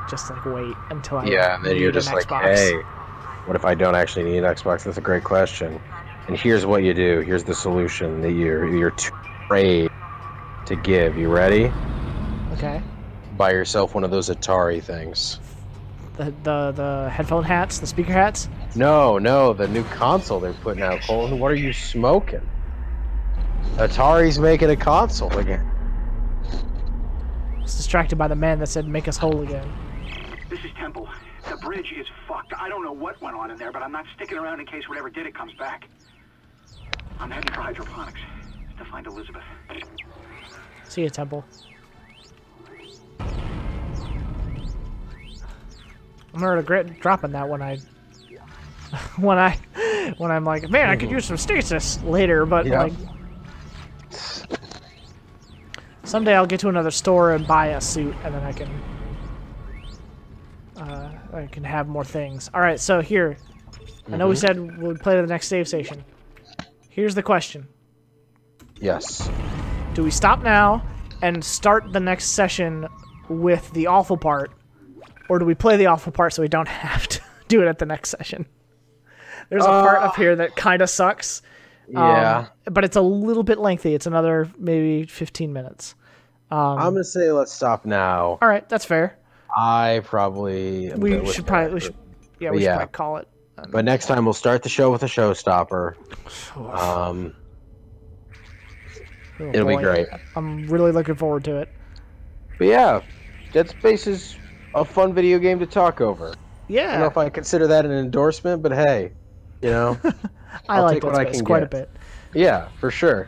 just like wait until I and then you're just like, Xbox? hey, what if I don't actually need an Xbox? That's a great question. And here's what you do. Here's the solution that you're too afraid to give. You ready? Okay. Buy yourself one of those Atari things. The headphone hats, the speaker hats? No, the new console they're putting out, Colton. What are you smoking? Atari's making a console again. I was distracted by the man that said, make us whole again. This is Temple. The bridge is fucked. I don't know what went on in there, but I'm not sticking around in case whatever did it comes back. I'm heading for hydroponics to find Elizabeth. See you, Temple. I'm gonna regret dropping that when I'm like, man, I could use some stasis later, but like someday I'll get to another store and buy a suit, and then I can have more things. All right, so here, I know we said we'd play to the next save station. Here's the question. Yes. Do we stop now and start the next session with the awful part, or do we play the awful part so we don't have to do it at the next session? There's a part up here that kind of sucks. Yeah. But it's a little bit lengthy. It's another maybe 15 minutes. I'm going to say let's stop now. All right, that's fair. I probably... We should probably call it. But next time we'll start the show with a showstopper. It'll be great. I'm really looking forward to it. But yeah, Dead Space is a fun video game to talk over. Yeah. I don't know if I consider that an endorsement, but hey, you know, I like Dead Space quite a bit. Yeah, for sure.